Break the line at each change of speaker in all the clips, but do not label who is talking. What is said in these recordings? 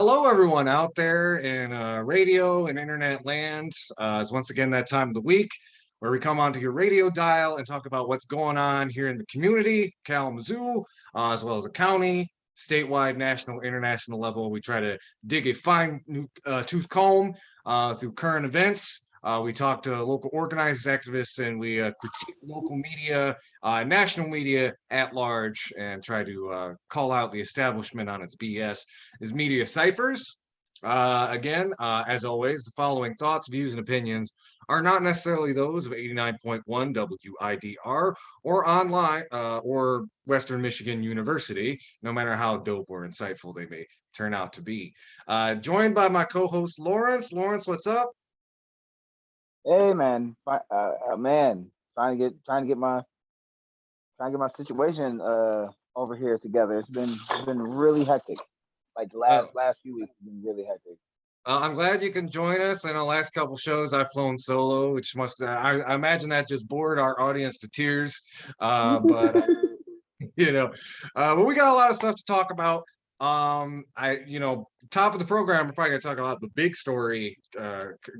Hello, everyone out there in radio and internet land. It's once again that time of the week where we come onto your radio dial and talk about what's going on here in the community, Kalamazoo, as well as the county, statewide, national, international level. We try to dig a fine tooth comb through current events. We talk to local organizers, activists, and we critique local media, national media at large, and try to call out the establishment on its BS. Is media Cyphers. Again, as always, the following thoughts, views, and opinions are not necessarily those of 89.1 WIDR or online or Western Michigan University, no matter how dope or insightful they may turn out to be. Joined by my co-host Lawrence. Lawrence, what's up?
Hey man, man, trying to get my situation over here together. It's been really hectic. Like the
Uh,
last few weeks have been really hectic.
I'm glad you can join us. In the last couple shows, I've flown solo, which must I imagine that just bored our audience to tears. But you know, but we got a lot of stuff to talk about. Top of the program, we're probably gonna talk about the big story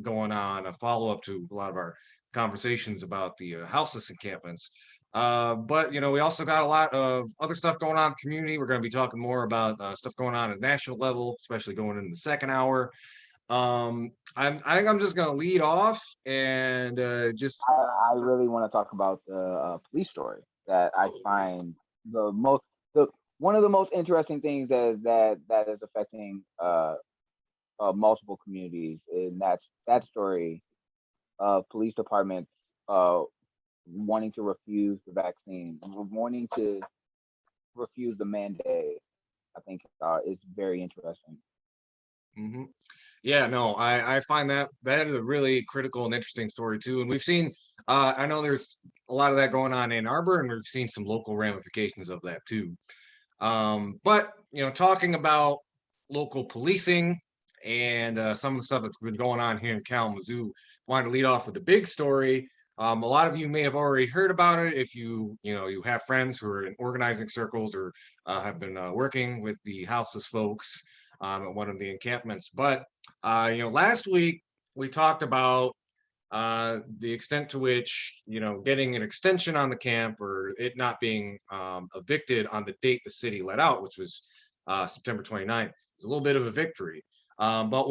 going on, a follow up to a lot of our conversations about the houseless encampments. But we also got a lot of other stuff going on in the community. We're going to be talking more about stuff going on at national level, especially going in the second hour. I think I'm just going to lead off and just
I really want to talk about the police story that I find the most the one of the most interesting things that is affecting multiple communities, and that's that story of police departments uh, wanting to refuse the vaccine, wanting to refuse the mandate. I think is very interesting.
mhm. Yeah, no, I find that is a really critical and interesting story too. And we've seen, I know there's a lot of that going on in Ann Arbor, and we've seen some local ramifications of that too. But talking about local policing and some of the stuff that's been going on here in Kalamazoo, wanted to lead off with the big story. A lot of you may have already heard about it if you have friends who are in organizing circles or have been working with the houseless folks at one of the encampments. But last week we talked about the extent to which getting an extension on the camp or it not being evicted on the date the city let out, which was September 29th, is a little bit of a victory. But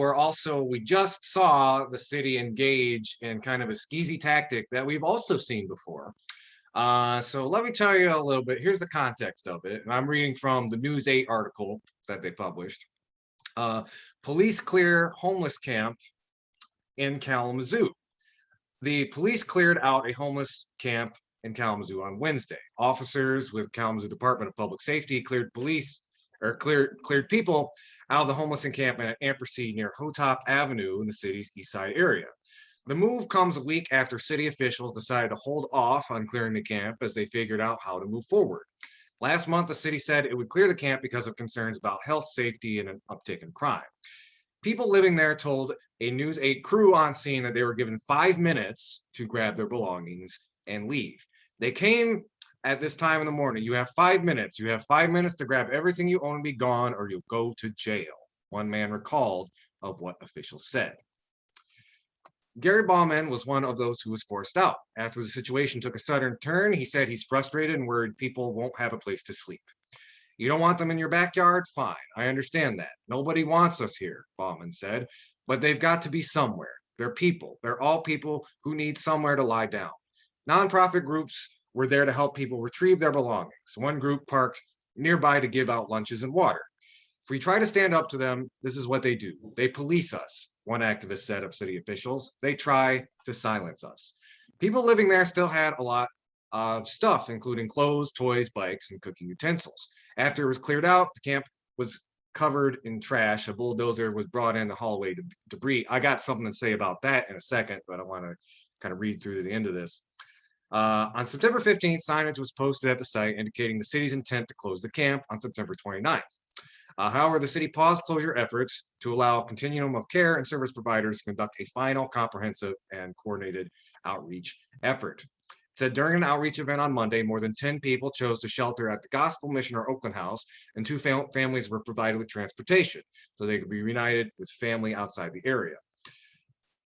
we just saw the city engage in kind of a skeezy tactic that we've also seen before. So let me tell you a little bit. Here's the context of it. And I'm reading from the News 8 article that they published. Uh, Police clear homeless camp in Kalamazoo. The police cleared out a homeless camp in Kalamazoo on Wednesday. Officers with Kalamazoo Department of Public Safety cleared people out of the homeless encampment at Ampersee near Hotop Avenue in the city's east side area. The move comes a week after city officials decided to hold off on clearing the camp as they figured out how to move forward. Last month, the city said it would clear the camp because of concerns about health, safety, and an uptick in crime. People living there told a News 8 crew on scene that they were given 5 minutes to grab their belongings and leave. They came at this time in the morning. You have 5 minutes. You have 5 minutes to grab everything you own and be gone, or you'll go to jail. One man recalled of what officials said. Gary Bauman was one of those who was forced out. After the situation took a sudden turn, he said he's frustrated and worried people won't have a place to sleep. You don't want them in your backyard? Fine, I understand that. Nobody wants us here, Bauman said, but they've got to be somewhere. They're people. They're all people who need somewhere to lie down. Nonprofit groups were there to help people retrieve their belongings. One group parked nearby to give out lunches and water. If we try to stand up to them, this is what they do. They police us, one activist said of city officials. They try to silence us. People living there still had a lot of stuff, including clothes, toys, bikes, and cooking utensils. After it was cleared out, the camp was covered in trash. A bulldozer was brought in the hallway to debris. I got something to say about that in a second, but I want to kind of read through to the end of this. On September 15th, signage was posted at the site indicating the city's intent to close the camp on September 29th. However, the city paused closure efforts to allow a continuum of care and service providers to conduct a final comprehensive and coordinated outreach effort. said during an outreach event on Monday, more than 10 people chose to shelter at the Gospel Mission or Oakland House, and two families were provided with transportation so they could be reunited with family outside the area.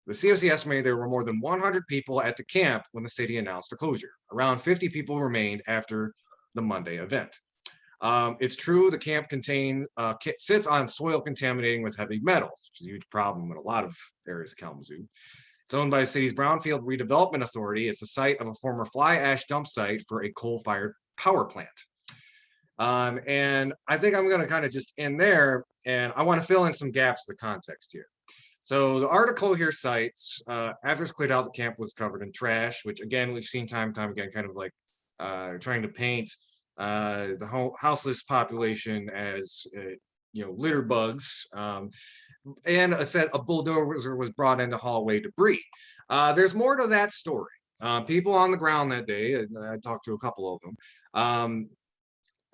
The COC estimated there were more than 100 people at the camp when the city announced the closure. Around 50 people remained after the Monday event. It's true the camp sits on soil contaminating with heavy metals, which is a huge problem in a lot of areas of Kalamazoo. It's owned by the city's Brownfield Redevelopment Authority. It's the site of a former fly ash dump site for a coal-fired power plant. And I think I'm going to kind of just end there, and I want to fill in some gaps of the context here. So the article here cites, after it's cleared out, the camp was covered in trash, which again, we've seen time and time again, kind of like trying to paint the houseless population as, litter bugs. And a set of bulldozer was brought into hallway debris. There's more to that story. People on the ground that day, I talked to a couple of them,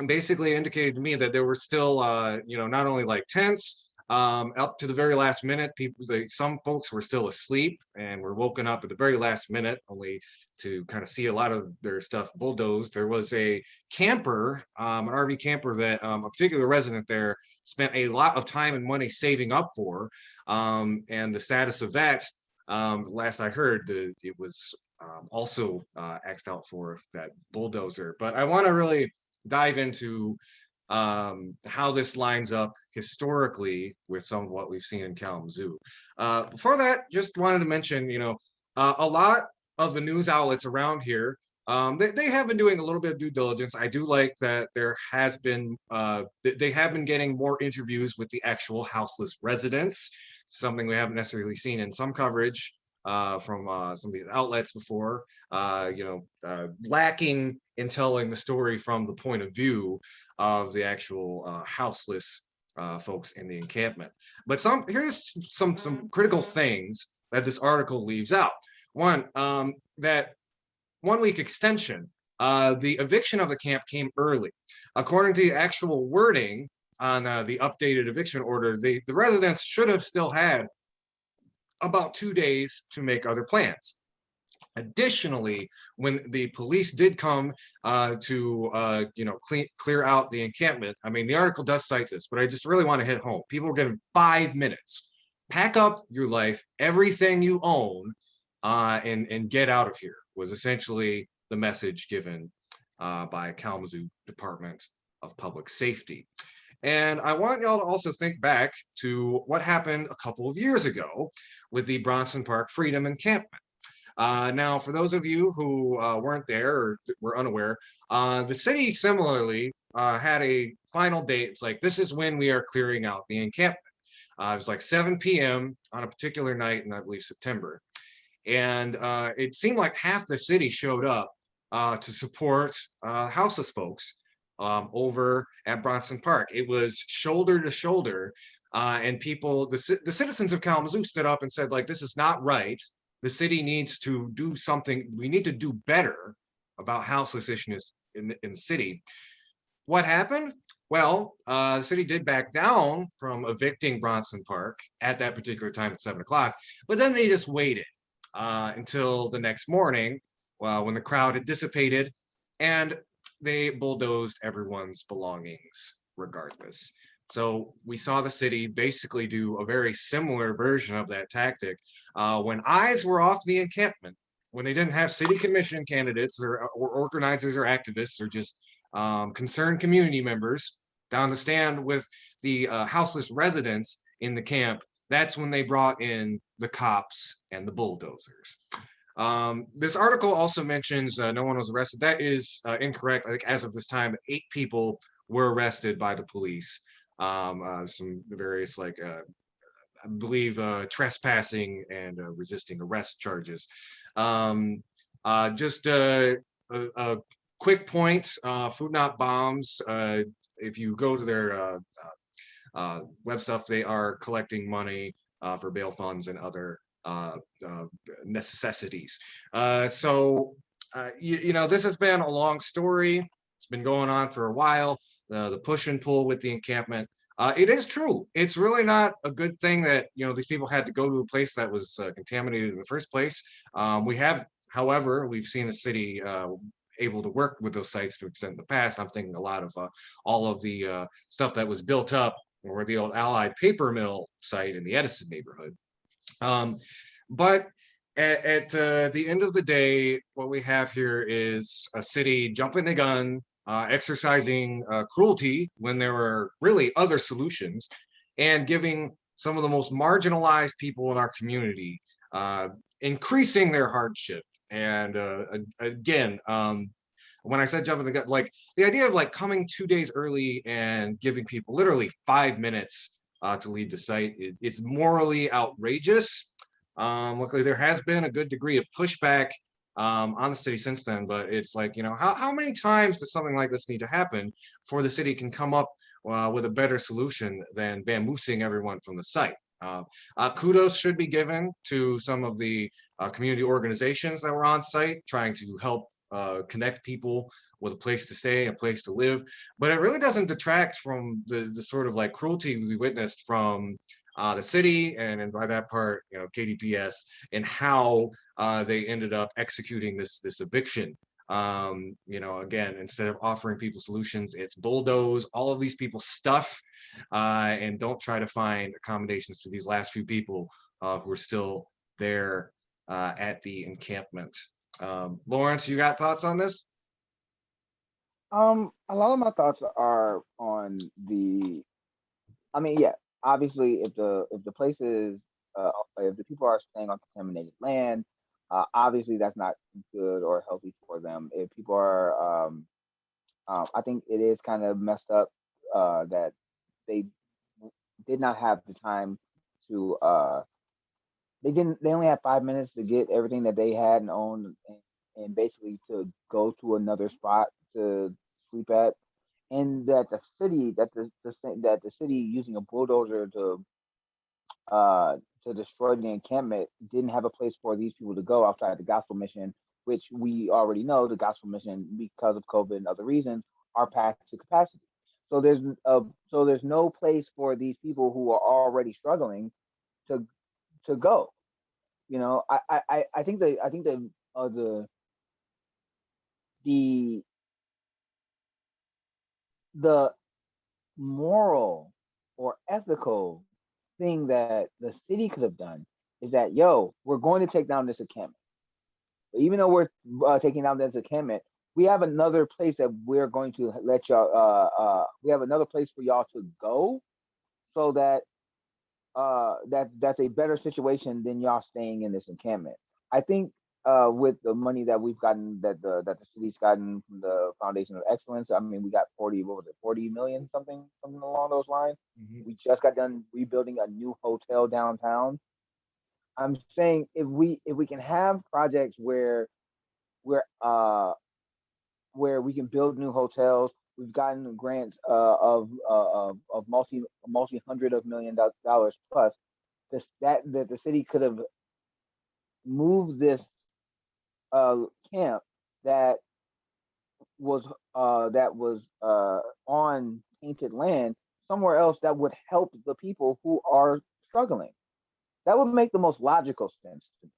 basically indicated to me that there were still, not only like tents, up to the very last minute, some folks were still asleep and were woken up at the very last minute, only to kind of see a lot of their stuff bulldozed. There was a camper, an RV camper that a particular resident there spent a lot of time and money saving up for, and the status of that, last I heard, it was also axed out for that bulldozer. But I want to really dive into how this lines up historically with some of what we've seen in Kalamazoo. Before that, just wanted to mention, a lot of the news outlets around here, they have been doing a little bit of due diligence. I do like that there has been, they have been getting more interviews with the actual houseless residents, something we haven't necessarily seen in some coverage from some of these outlets before, lacking in telling the story from the point of view of the actual houseless folks in the encampment. But here's some critical things that this article leaves out. One, that 1 week extension, the eviction of the camp came early. According to the actual wording on the updated eviction order, the residents should have still had about 2 days to make other plans. Additionally, when the police did come to clear out the encampment, I mean, the article does cite this, but I just really want to hit home. People were given 5 minutes. Pack up your life, everything you own, and get out of here, was essentially the message given by Kalamazoo Department of Public Safety. And I want y'all to also think back to what happened a couple of years ago with the Bronson Park Freedom Encampment. Now, for those of you who weren't there or were unaware, the city similarly had a final date. It's like, this is when we are clearing out the encampment. It was like 7 p.m. on a particular night in, I believe, September. And it seemed like half the city showed up to support houseless folks over at Bronson Park. It was shoulder to shoulder, and people, the citizens of Kalamazoo stood up and said, like, this is not right. The city needs to do something. We need to do better about houseless issues in the city. What happened? Well, the city did back down from evicting Bronson Park at that particular time at 7 o'clock, but then they just waited until the next morning when the crowd had dissipated, and they bulldozed everyone's belongings regardless. So we saw the city basically do a very similar version of that tactic when eyes were off the encampment, when they didn't have city commission candidates or organizers or activists or just concerned community members down to stand with the houseless residents in the camp. That's when they brought in the cops and the bulldozers. This article also mentions no one was arrested. That is incorrect. I think as of this time, 8 people were arrested by the police. Some various, like, I believe, trespassing and resisting arrest charges. Just a quick point, Food Not Bombs, if you go to their web stuff, they are collecting money for bail funds and other necessities. So this has been a long story. It's been going on for a while. The push and pull with the encampment. It is true. It's really not a good thing that these people had to go to a place that was contaminated in the first place. We have However, we've seen the city able to work with those sites to extent in the past. I'm thinking a lot of all of the stuff that was built up, or the old Allied paper mill site in the Edison neighborhood. But at the end of the day, what we have here is a city jumping the gun, exercising cruelty when there are really other solutions, and giving some of the most marginalized people in our community increasing their hardship. And again, when I said jumping the gun, like the idea of like coming 2 days early and giving people literally 5 minutes to leave the site, it's morally outrageous. Luckily, there has been a good degree of pushback on the city since then, but it's like, how many times does something like this need to happen before the city can come up with a better solution than bamboozling everyone from the site? Kudos should be given to some of the community organizations that were on site trying to help connect people with a place to stay, a place to live, but it really doesn't detract from the sort of like cruelty we witnessed from the city, and by that part, KDPS, and how they ended up executing this eviction. Again, instead of offering people solutions, it's bulldoze all of these people's stuff, and don't try to find accommodations for these last few people who are still there at the encampment. Lawrence, you got thoughts on this?
A lot of my thoughts are on I mean, yeah, obviously, if the place is, if the people are staying on contaminated land, obviously that's not good or healthy for them. If people are, I think it is kind of messed up that they did not have the time to. They only had 5 minutes to get everything that they had and owned, and basically to go to another spot to sleep at, and that the city that the city using a bulldozer to destroy the encampment didn't have a place for these people to go outside the gospel mission, which we already know the gospel mission, because of COVID and other reasons, are packed to capacity. So there's no place for these people who are already struggling to go. I think the the moral or ethical thing that the city could have done is that, we're going to take down this encampment. But even though we're taking down this encampment, we have another place that we're going to let y'all. We have another place for y'all to go, so that that's a better situation than y'all staying in this encampment. I think with the money that we've gotten, that the city's gotten from the Foundation of Excellence, I mean, we got 40 million, something along those lines.
Mhm.
We just got done rebuilding a new hotel downtown. I'm saying if we can have projects where where we can build new hotels. We've gotten grants of multi hundred of $1 million plus. That the city could have moved this camp that was on tainted land somewhere else that would help the people who are struggling. That would make the most logical sense to me.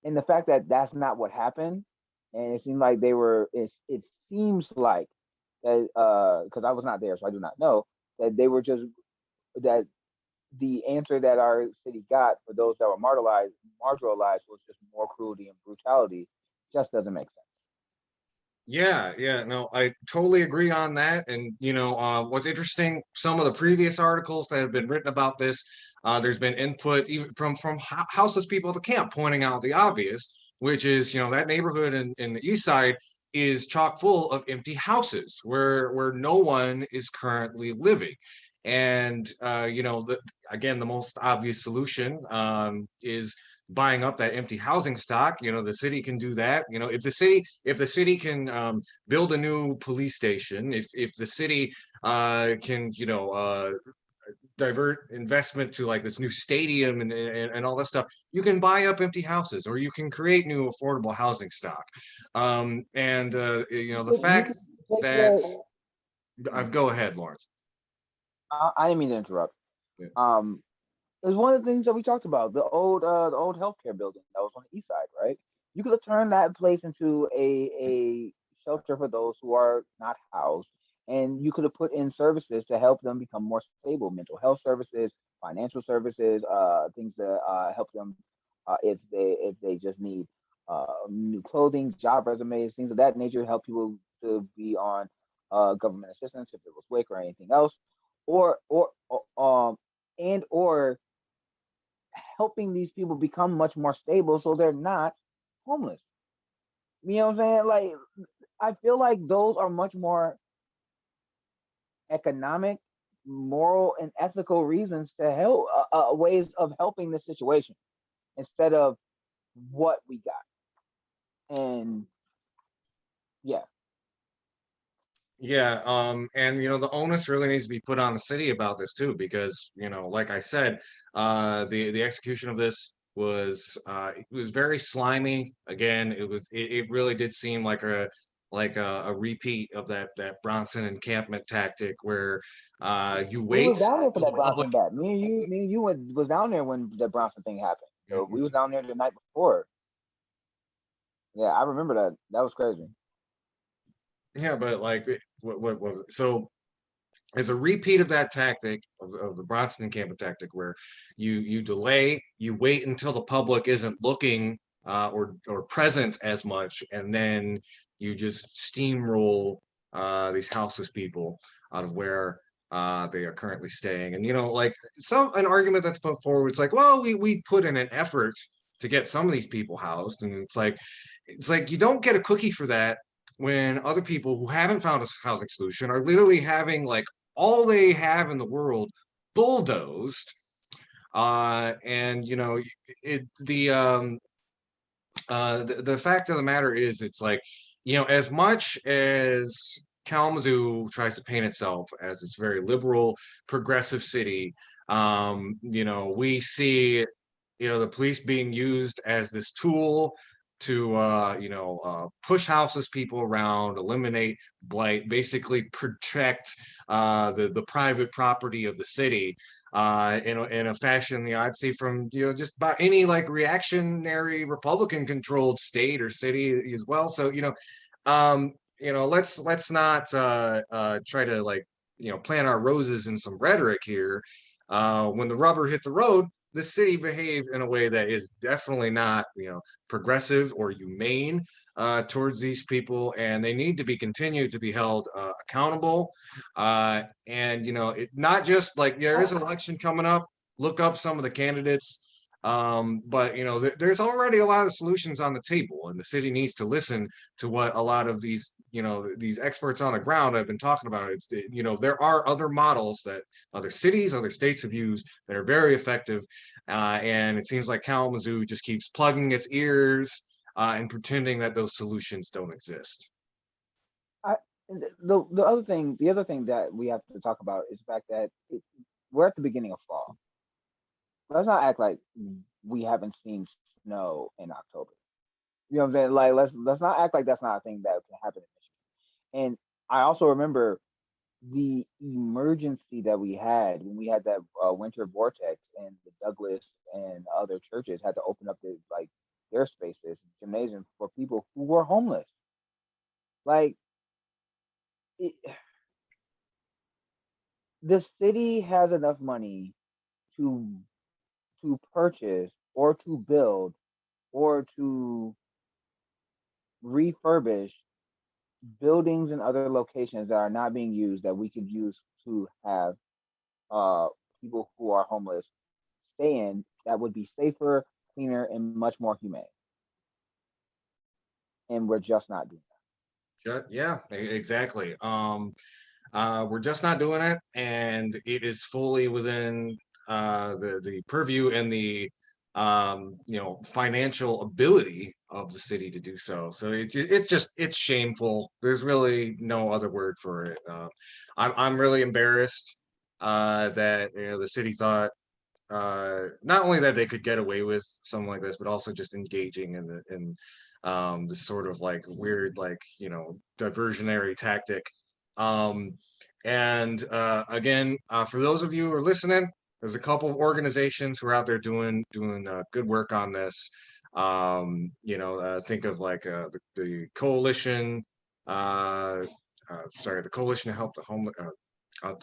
And the fact that that's not what happened, and it seemed like it seems like that, because I was not there, so I do not know, that they were just that the answer that our city got for those that were marginalized was just more cruelty and brutality. Just doesn't make sense.
Yeah, no, I totally agree on that. And what's interesting, some of the previous articles that have been written about this, there's been input even from houseless people at the camp pointing out the obvious, which is that neighborhood in the east side is chock full of empty houses where no one is currently living. And again, the most obvious solution is buying up that empty housing stock. The city can do that. If the city can build a new police station, if the city can divert investment to like this new stadium and all that stuff, you can buy up empty houses, or you can create new affordable housing stock. The
You
fact
can take
that
that.
go ahead, Lawrence.
I didn't mean to interrupt.
Yeah.
Um, It was one of the things that we talked about. The old healthcare building that was on the east side, right? You could have turned that place into a shelter for those who are not housed, and you could have put in services to help them become more stable, mental health services, financial services, things that help them if they just need new clothing, job resumes, things of that nature, help people to be on government assistance if it was WIC or anything else, or and or helping these people become much more stable so they're not homeless. You know what I'm saying? Like, I feel like those are much more economic, moral, and ethical reasons to help, ways of helping the situation instead of what we got. And yeah,
Yeah, and the onus really needs to be put on the city about this too, because like I said, the execution of this it was very slimy. Again, it really did seem like a repeat of that Bronson encampment tactic where you
we was
wait
down there for
till
that
the public.
Bronson bat. Me and you was down there when the Bronson thing happened. So we was down there the night before. Yeah, I remember that. That was crazy.
Yeah, but like, what was it? So as a repeat of that tactic of the Bronson encampment tactic, where you delay, you wait until the public isn't looking or present as much, and then you just steamroll these houseless people out of where they are currently staying. And like an argument that's put forward, it's like, well, we put in an effort to get some of these people housed, and it's like you don't get a cookie for that when other people who haven't found a housing solution are literally having like all they have in the world bulldozed. And the fact of the matter is, it's like, as much as Kalamazoo tries to paint itself as this very liberal, progressive city, we see, the police being used as this tool to, push houseless people around, eliminate blight, basically protect the private property of the city in a fashion, I'd say from, just about any like reactionary Republican controlled state or city as well. So, let's not try to like, plant our roses in some rhetoric here. When the rubber hit the road, the city behaved in a way that is definitely not, progressive or humane towards these people, and they need to be continued to be held accountable. And not just like there is an election coming up. Look up some of the candidates. But there's already a lot of solutions on the table, and the city needs to listen to what a lot of these experts on the ground have been talking about. There are other models that other cities, other states have used that are very effective, and it seems like Kalamazoo just keeps plugging its ears and pretending that those solutions don't exist.
I the other thing that we have to talk about is the fact that we're at the beginning of fall. Let's not act like we haven't seen snow in October. You know what I'm saying? Like, let's not act like that's not a thing that can happen in Michigan. And I also remember the emergency that we had when we had that winter vortex, and the Douglas and other churches had to open up their spaces, gymnasiums for people who were homeless. Like, it, the city has enough money to purchase or to build or to refurbish buildings and other locations that are not being used that we could use to have uh, people who are homeless stay in, that would be safer, cleaner, and much more humane. And we're just not doing
Yeah, exactly. We're just not doing it, and it is fully within the purview and the financial ability of the city to do so. So it's shameful. There's really no other word for it. I'm really embarrassed that the city thought not only that they could get away with something like this, but also just engaging in this sort of like weird, like, diversionary tactic. Um, and again, for those of you who are listening, there's a couple of organizations who are out there doing good work on this. Think of like the coalition. Sorry, the coalition to help the homeless.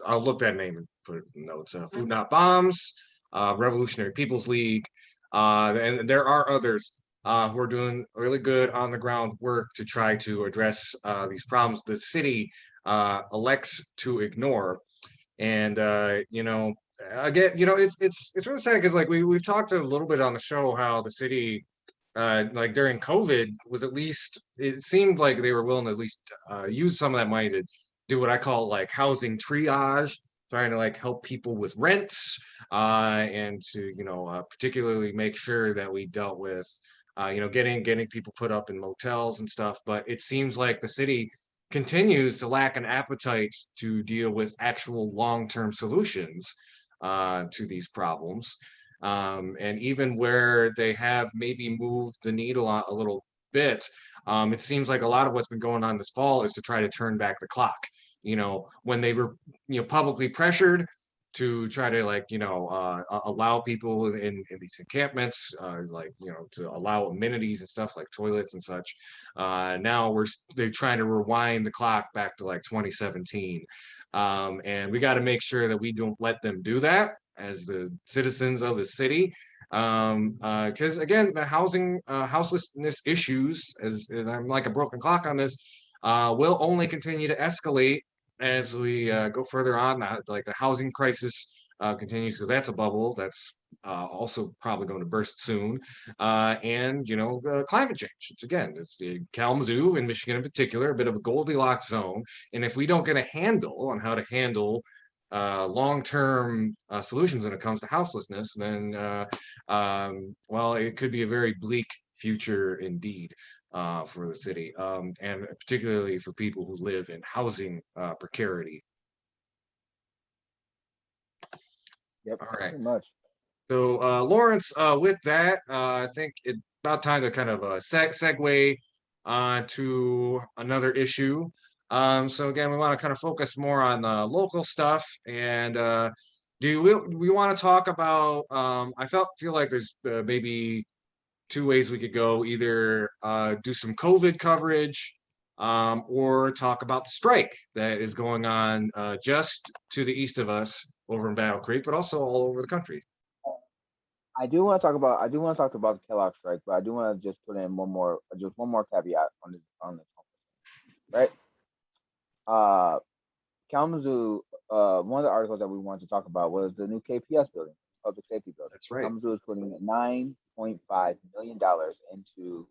I'll look that name and put it in notes. Food Not Bombs, Revolutionary People's League, and there are others who are doing really good on the ground work to try to address these problems the city elects to ignore. And again, it's really sad because like we've talked a little bit on the show how the city like during COVID was at least it seemed like they were willing to at least use some of that money to do what I call like housing triage, trying to like help people with rents and to particularly make sure that we dealt with getting people put up in motels and stuff. But it seems like the city continues to lack an appetite to deal with actual long-term solutions to these problems. And even where they have maybe moved the needle a little bit, it seems like a lot of what's been going on this fall is to try to turn back the clock. When they were, publicly pressured to try to allow people in these encampments, to allow amenities and stuff like toilets and such. Now they're trying to rewind the clock back to like 2017. And we got to make sure that we don't let them do that as the citizens of the city. Because again, the houselessness issues, as I'm like a broken clock on this, will only continue to escalate as we go further on. Like the housing crisis continues, because that's a bubble that's also probably going to burst soon. And climate change. It's the Kalamazoo in Michigan in particular, a bit of a Goldilocks zone. And if we don't get a handle on how to handle long-term solutions when it comes to houselessness, then well, it could be a very bleak future indeed for the city, and particularly for people who live in housing precarity.
Yep.
All right.
Pretty much.
So, Lawrence, with that, I think it's about time to kind of segue to another issue. So again, we want to kind of focus more on local stuff. And do we want to talk about? I feel like there's maybe two ways we could go. Either do some COVID coverage, or talk about the strike that is going on just to the east of us over in Battle Creek, but also all over the country.
I do want to talk about the Kellogg strike, but I do want to just put in one more caveat on this, right? Kalamazoo, one of the articles that we wanted to talk about was the new KPS building, public safety building.
That's right.
Kalamazoo is putting $9.5 million into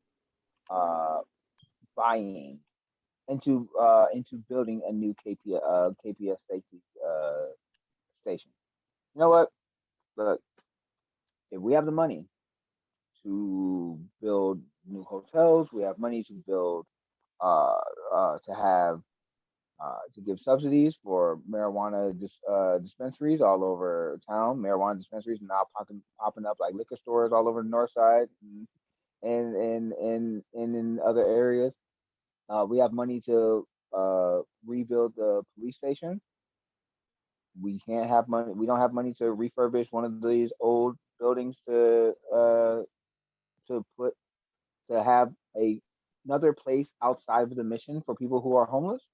building a new KPS safety station. You know what? Look, if we have the money to build new hotels, we have money to build to give subsidies for marijuana dispensaries all over town. Marijuana dispensaries now popping up like liquor stores all over the north side and in other areas. We have money to rebuild the police station. We can't have money. We don't have money to refurbish one of these old buildings to have another place outside of the mission for people who are homeless.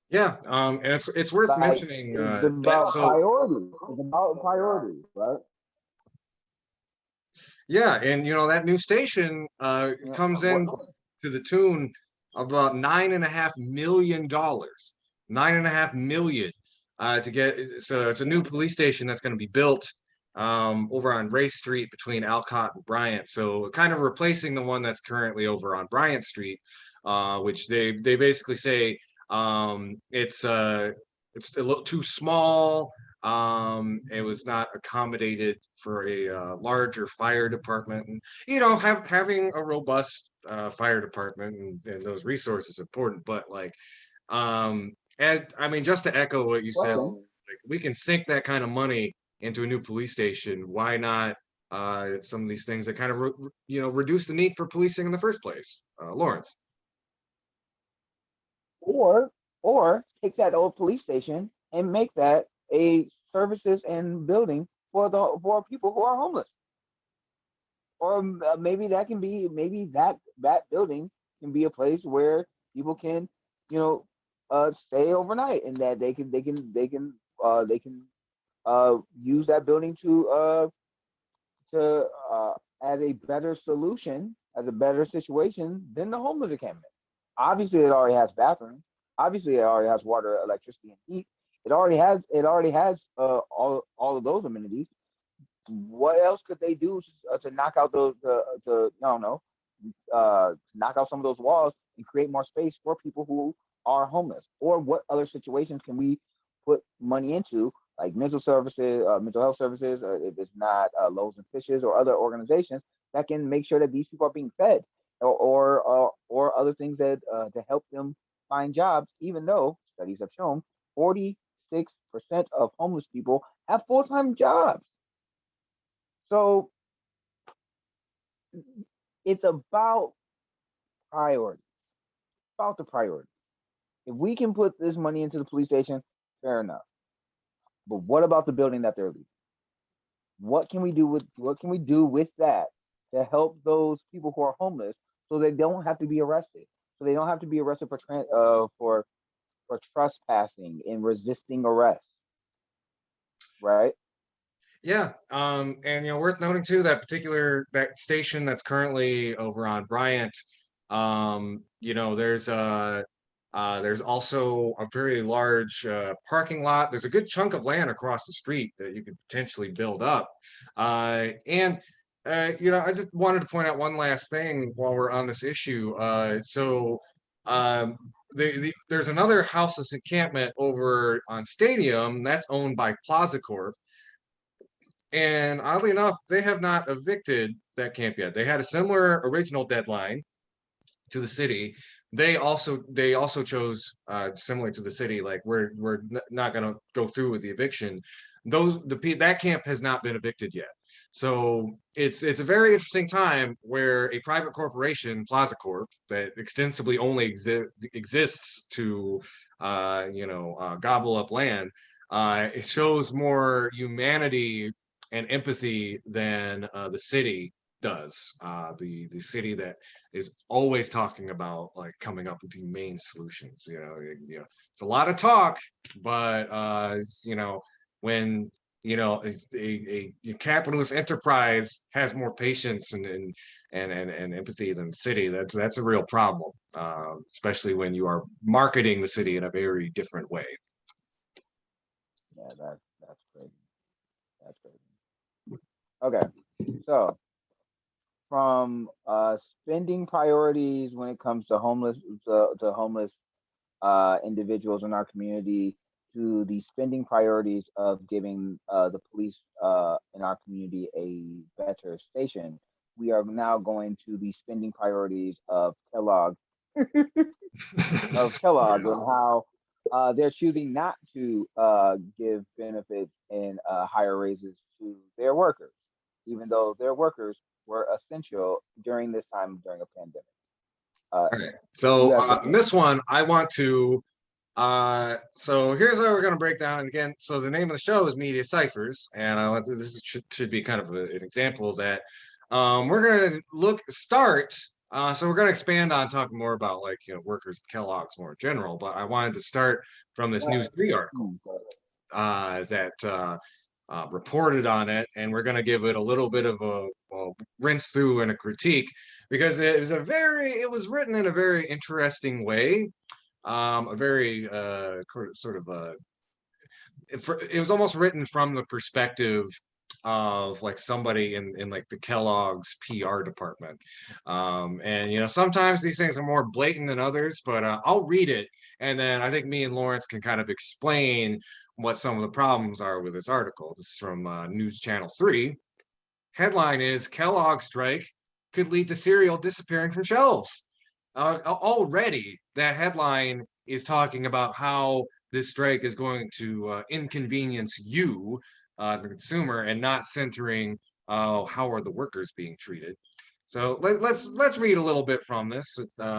Yeah, and it's worth mentioning
it's about priority. It's about priority, right?
Yeah, and that new station comes in to the tune of about $9.5 million. $9.5 million to get. So it's a new police station that's going to be built over on Ray Street between Alcott and Bryant. So kind of replacing the one that's currently over on Bryant Street, which they basically say it's a little too small. It was not accommodated for a larger fire department, and having a robust fire department and those resources is important. But like, just to echo what you said, like, we can sink that kind of money into a new police station. Why not some of these things that kind of reduce the need for policing in the first place, Lawrence?
Or take that old police station and make that a services and building for people who are homeless. Or maybe that can be, maybe that building can be a place where people can, you know, stay overnight, and that they can use that building to as a better solution, as a better situation than the homeless encampment. Obviously, it already has bathrooms. Obviously, it already has water, electricity, and heat. It already has all of those amenities. What else could they do to knock out those to I don't know, knock out some of those walls and create more space for people who are homeless? Or what other situations can we put money into, like mental services, mental health services, if it's not Loaves and Fishes or other organizations that can make sure that these people are being fed, or other things that to help them find jobs. Even though studies have shown 46% of homeless people have full-time jobs. So it's about priority, about the priority. If we can put this money into the police station, fair enough. But what about the building that they're leaving? What can we do with that to help those people who are homeless, so they don't have to be arrested? So they don't have to be arrested for trespassing and resisting arrest, right?
Yeah, and worth noting too that that station that's currently over on Bryant, there's also a very large parking lot. There's a good chunk of land across the street that you could potentially build up, and I just wanted to point out one last thing while we're on this issue. Um, there's another houseless encampment over on Stadium that's owned by Plaza Corp. And oddly enough, they have not evicted that camp yet. They had a similar original deadline to the city. They also chose similar to the city, like we're not going to go through with the eviction. That camp has not been evicted yet. So it's a very interesting time where a private corporation, Plaza Corp, that extensively only exists to gobble up land, it shows more humanity and empathy than the city does. The city that is always talking about like coming up with humane solutions. It's a lot of talk, but when a capitalist enterprise has more patience and empathy than the city, that's a real problem, especially when you are marketing the city in a very different way.
Yeah, that's crazy. That's crazy. Okay, so from spending priorities when it comes to homeless individuals in our community, to the spending priorities of giving the police in our community a better station, we are now going to the spending priorities of Kellogg and how they're choosing not to give benefits and higher raises to their workers, even though their workers were essential during this time during a pandemic.
All right. So in this one, I want to. So here's how we're going to break down. And again, so the name of the show is Media Cyphers, and I want this should be kind of an example of that. We're going to start. So we're going to expand on talking more about workers at Kellogg's more in general. But I wanted to start from this News 3 article that reported on it, and we're going to give it a little bit of a rinse through and a critique because it was written in a very interesting way, a very it was almost written from the perspective of like somebody in like the Kellogg's PR department, and sometimes these things are more blatant than others, but I'll read it, and then I think me and Lawrence can kind of explain what some of the problems are with this article. This is from News Channel 3. Headline is Kellogg Strike could lead to cereal disappearing from shelves. Already, that headline is talking about how this strike is going to inconvenience you, the consumer, and not centering how are the workers being treated. So let's read a little bit from this.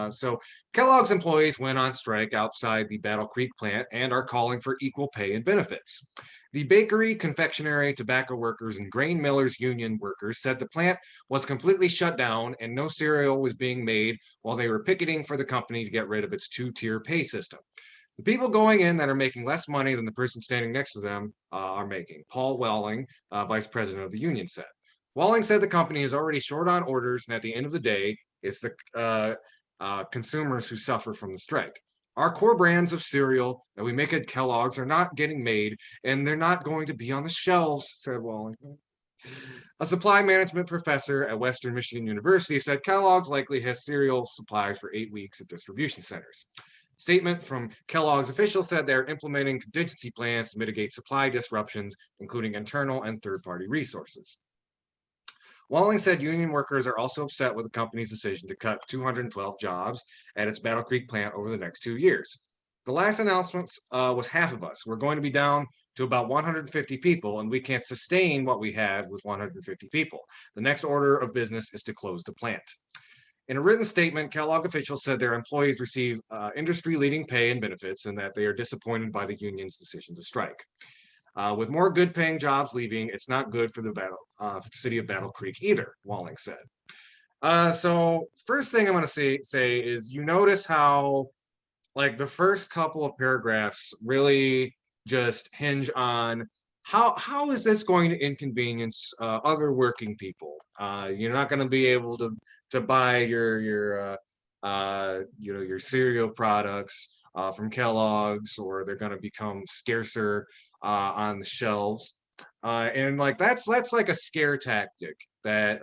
So Kellogg's employees went on strike outside the Battle Creek plant and are calling for equal pay and benefits. The bakery, confectionery, tobacco workers, and grain millers union workers said the plant was completely shut down and no cereal was being made while they were picketing for the company to get rid of its two-tier pay system. The people going in that are making less money than the person standing next to them are making. Paul Welling, vice president of the union, said. Walling said the company is already short on orders, and at the end of the day, it's the consumers who suffer from the strike. Our core brands of cereal that we make at Kellogg's are not getting made, and they're not going to be on the shelves, said Walling. A supply management professor at Western Michigan University said Kellogg's likely has cereal supplies for 8 weeks at distribution centers. Statement from Kellogg's officials said they're implementing contingency plans to mitigate supply disruptions, including internal and third-party resources. Walling said union workers are also upset with the company's decision to cut 212 jobs at its Battle Creek plant over the next 2 years. The last announcement was half of us. We're going to be down to about 150 people, and we can't sustain what we have with 150 people. The next order of business is to close the plant. In a written statement, Kellogg officials said their employees receive industry-leading pay and benefits and that they are disappointed by the union's decision to strike. With more good-paying jobs leaving, it's not good for the city of Battle Creek either, Walling said. So first thing I'm going to say is you notice how like the first couple of paragraphs really just hinge on how is this going to inconvenience other working people? You're not going to be able to buy your your cereal products from Kellogg's, or they're going to become scarcer on the shelves. And like that's like a scare tactic that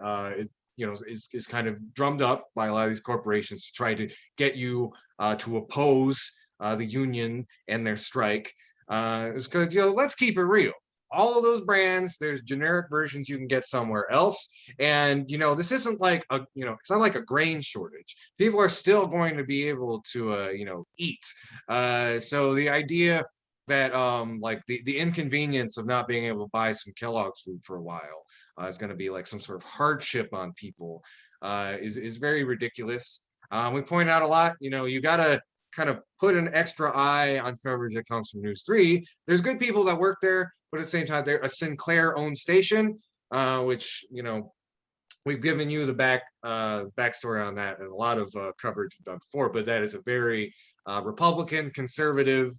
is kind of drummed up by a lot of these corporations to try to get you to oppose the union and their strike. It's because let's keep it real. All of those brands, there's generic versions you can get somewhere else, and this isn't like it's not like a grain shortage. People are still going to be able to eat. So the idea that like the inconvenience of not being able to buy some Kellogg's food for a while is going to be like some sort of hardship on people is very ridiculous. We point out a lot, you got to kind of put an extra eye on coverage that comes from News 3. There's good people that work there, but at the same time, they're a Sinclair-owned station, which, we've given you the backstory on that and a lot of coverage we've done before, but that is a very Republican, conservative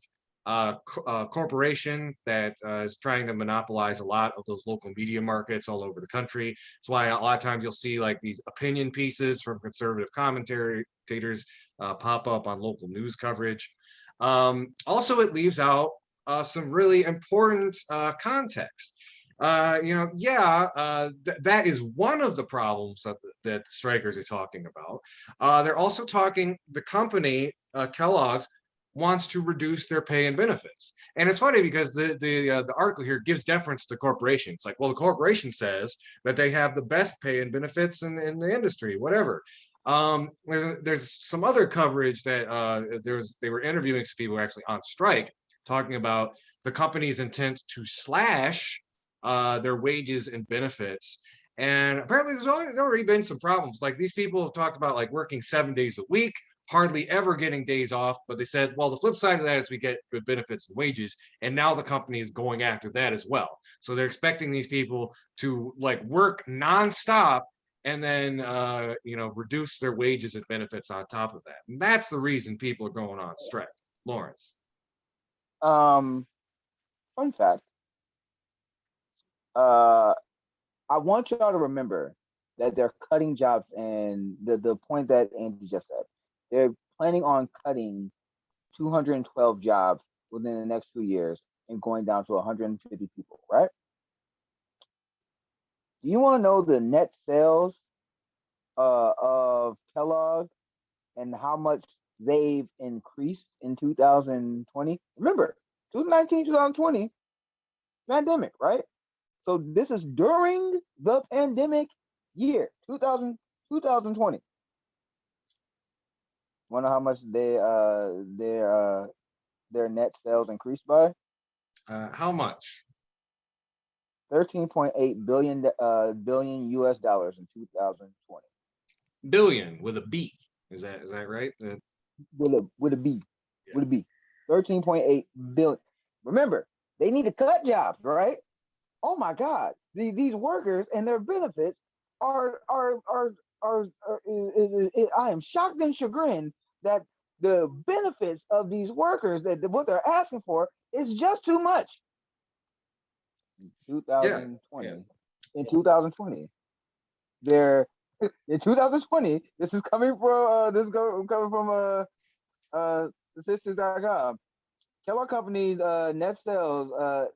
corporation that is trying to monopolize a lot of those local media markets all over the country. That's why a lot of times you'll see like these opinion pieces from conservative commentators pop up on local news coverage. Also, it leaves out some really important context. That is one of the problems that the strikers are talking about. They're also talking, the company, Kellogg's, wants to reduce their pay and benefits. And it's funny because the article here gives deference to the corporation. It's like, well, the corporation says that they have the best pay and benefits in the industry, whatever. There's some other coverage that they were interviewing some people actually on strike, talking about the company's intent to slash their wages and benefits. And apparently there's already been some problems. Like these people have talked about like working 7 days a week, hardly ever getting days off, but they said, well, the flip side of that is we get good benefits and wages, and now the company is going after that as well. So they're expecting these people to like work nonstop and then reduce their wages and benefits on top of that. And that's the reason people are going on strike. Lawrence.
Fun fact. I want y'all to remember that they're cutting jobs, and the point that Andy just said. They're planning on cutting 212 jobs within the next 2 years and going down to 150 people, right? Do you want to know the net sales of Kellogg and how much they've increased in 2020? Remember, 2019, 2020, pandemic, right? So this is during the pandemic year, 2020. Want to know how much their net sales increased by?
How much?
13.8 billion US dollars in 2020.
billion with a B. Is that right?
with a B,
Yeah.
with a B, 13.8 billion. Remember, they need to cut jobs, right? Oh my God, these workers and their benefits are I am shocked and chagrined that the benefits of these workers that what they're asking for is just too much. In
Yeah. Yeah.
2020, in 2020, they're in 2020. This is coming from coming from statistics.com. Kellogg Company's net sales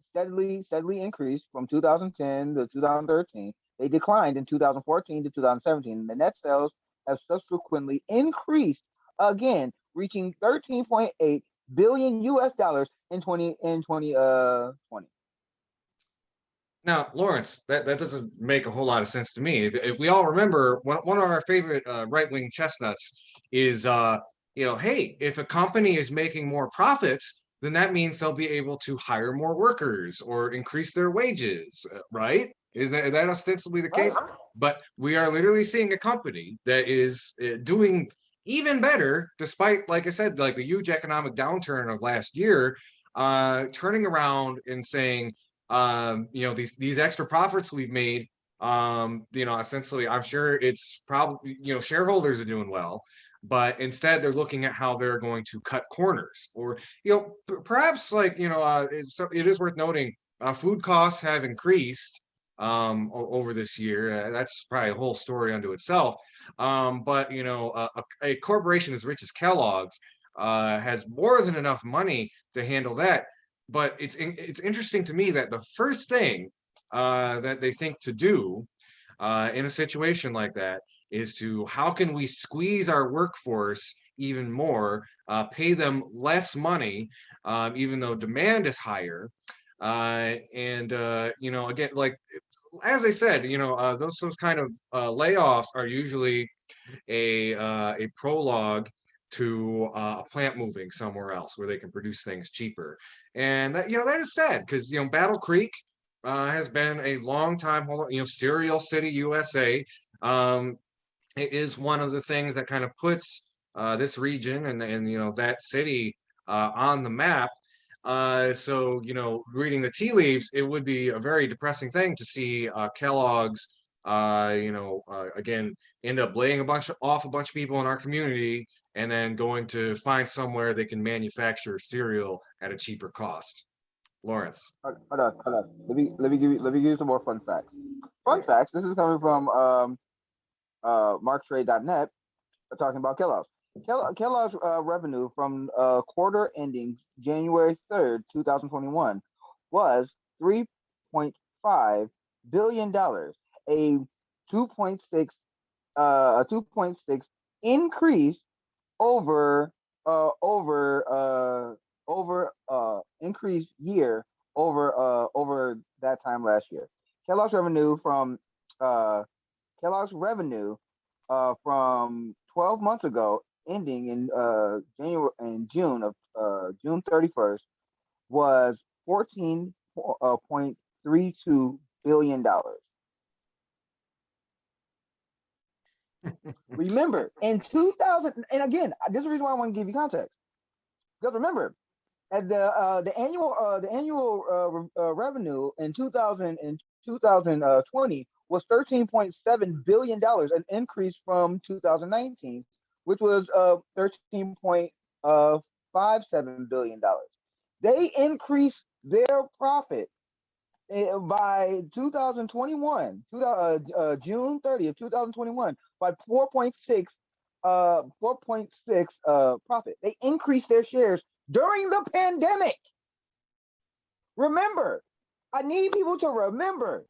steadily increased from 2010 to 2013. They declined in 2014 to 2017. The net sales have subsequently increased again, reaching 13.8 billion US dollars in 2020.
Now, Lawrence, that doesn't make a whole lot of sense to me. If we all remember, one of our favorite right-wing chestnuts is, hey, if a company is making more profits, then that means they'll be able to hire more workers or increase their wages, right? Is that ostensibly the case?
Right.
But we are literally seeing a company that is doing even better, despite, like I said, like the huge economic downturn of last year, turning around and saying, these extra profits we've made, essentially, I'm sure it's probably, shareholders are doing well, but instead they're looking at how they're going to cut corners, or, perhaps like, it is worth noting, food costs have increased over this year. That's probably a whole story unto itself. But a corporation as rich as Kellogg's has more than enough money to handle that. But it's interesting to me that the first thing that they think to do in a situation like that is to, how can we squeeze our workforce even more, pay them less money, even though demand is higher, and again, like as I said, those kind of layoffs are usually a prologue to a plant moving somewhere else where they can produce things cheaper. And that is sad, because Battle Creek has been a long time, Cereal City, USA. It is one of the things that kind of puts this region and that city on the map. So reading the tea leaves, it would be a very depressing thing to see Kellogg's, again, end up laying off a bunch of people in our community, and then going to find somewhere they can manufacture cereal at a cheaper cost. Lawrence.
Hold on. Let me give you some more fun facts. Fun facts. This is coming from marktrade.net. Talking about Kellogg's. Kellogg's revenue from quarter ending January 3rd, 2021 was $3.5 billion, a 2.6 increase over increased year over that time last year. Kellogg's revenue from Kellogg's revenue from 12 months ago, ending in June 31st, was $14.32 billion. Remember, in 2000, and again, this is the reason why I want to give you context. Because remember, at the annual revenue in 2020 was $13.7 billion, an increase from 2019, which was $13.57 billion. They increased their profit by 2021, June 30th, 2021, by 4.6 profit. They increased their shares during the pandemic. Remember, I need people to remember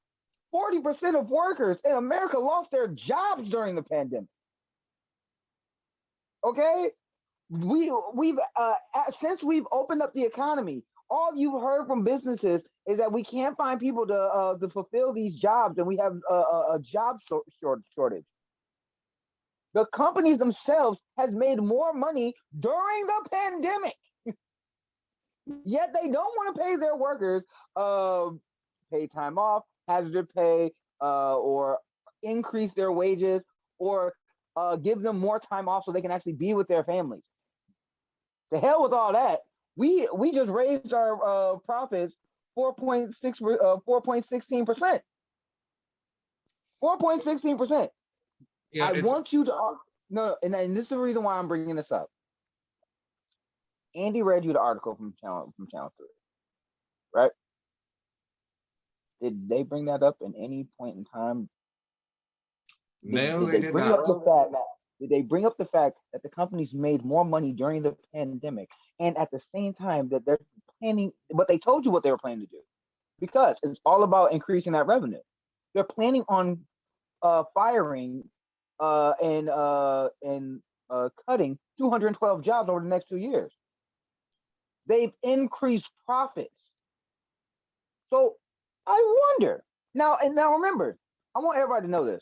40% of workers in America lost their jobs during the pandemic. Okay? We've since we've opened up the economy, all you've heard from businesses is that we can't find people to fulfill these jobs, and we have a job shortage. The companies themselves has made more money during the pandemic, yet they don't want to pay their workers pay time off, hazard pay, or increase their wages, or give them more time off so they can actually be with their families. The hell with all that. We just raised our profits 4.16%. 4.16%.
Yeah,
I
it's
want you to no, and this is the reason why I'm bringing this up. Andy read you the article from Channel 3, right? Did they bring that up in any point in time?
no,
Did
they
they
did
bring
not.
up the fact? Did they bring up the fact that the companies made more money during the pandemic, and at the same time that they're planning? But they told you what they were planning to do, because it's all about increasing that revenue. They're planning on firing and cutting 212 jobs over the next 2 years. They've increased profits. So I wonder now. And now remember, I want everybody to know this.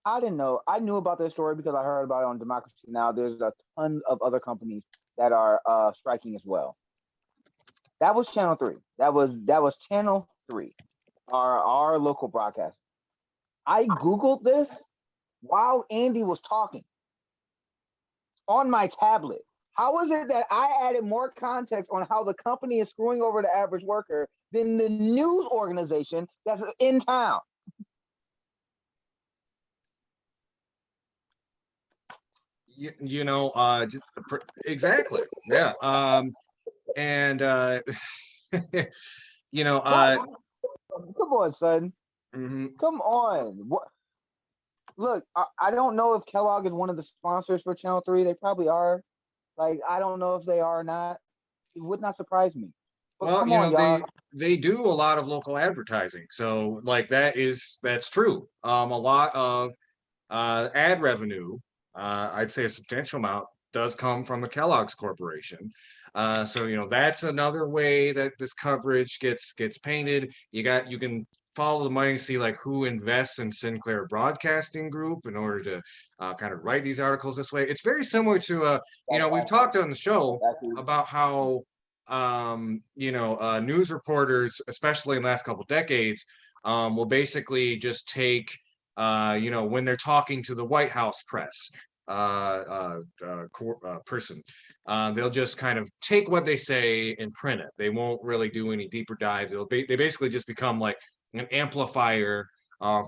I didn't know. I knew about this story because I heard about it on Democracy Now. There's a ton of other companies that are striking as well. That was Channel 3. That was Channel 3, our local broadcast. I Googled this while Andy was talking on my tablet. How is it that I added more context on how the company is screwing over the average worker than the news organization that's in town?
Just exactly. Yeah. And you know,
What? Come on, son.
mhm.
Come on. What? Look, I don't know if Kellogg is one of the sponsors for Channel 3. They probably are. Like, I don't know if they are or not. It would not surprise me. But
Well,
come on, y'all.
they do a lot of local advertising, so like that's true. A lot of ad revenue, I'd say a substantial amount, does come from the Kellogg's Corporation. So that's another way that this coverage gets painted. You can follow the money, see like who invests in Sinclair Broadcasting Group in order to kind of write these articles this way. It's very similar to we've talked on the show about how news reporters, especially in the last couple decades, will basically just take when they're talking to the White House press person, they'll just kind of take what they say and print it. They won't really do any deeper dives. They basically just become like an amplifier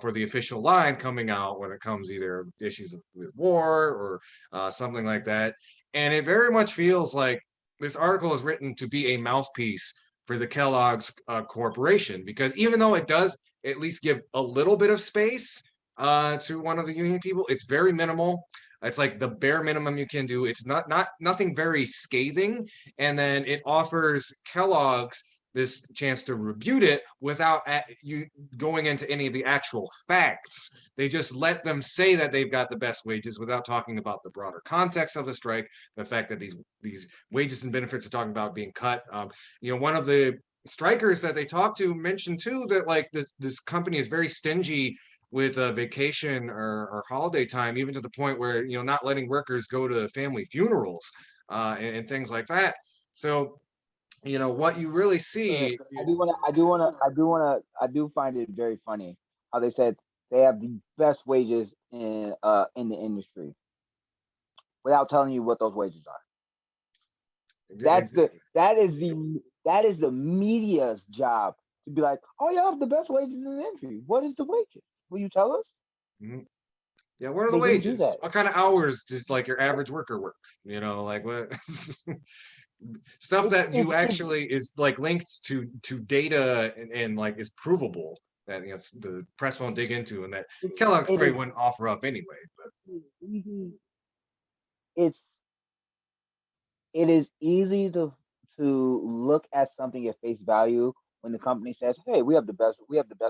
for the official line coming out when it comes either issues with war or something like that. And it very much feels like this article is written to be a mouthpiece for the Kellogg's Corporation, because even though it does at least give a little bit of space to one of the union people, it's very minimal. It's like the bare minimum you can do. It's nothing very scathing, and then it offers Kellogg's this chance to rebut it without you going into any of the actual facts. They just let them say that they've got the best wages without talking about the broader context of the strike, the fact that these wages and benefits are talking about being cut. One of the strikers that they talked to mentioned too that like this company is very stingy with vacation or holiday time, even to the point where not letting workers go to family funerals and things like that. So what you really see.
I do find it very funny how they said they have the best wages in the industry without telling you what those wages are. That is the media's job to be like, oh, you have the best wages in the industry. What is the wages? Will you tell us?
Mhm. Yeah, what are the
They didn't do
wages?
that.
What kind of hours does like your average worker work? Like what stuff that you actually is like linked to data and like is provable that the press won't dig into, and that Kellogg's probably wouldn't offer up anyway. But
it is easy to look at something at face value when the company says, "Hey, we have the best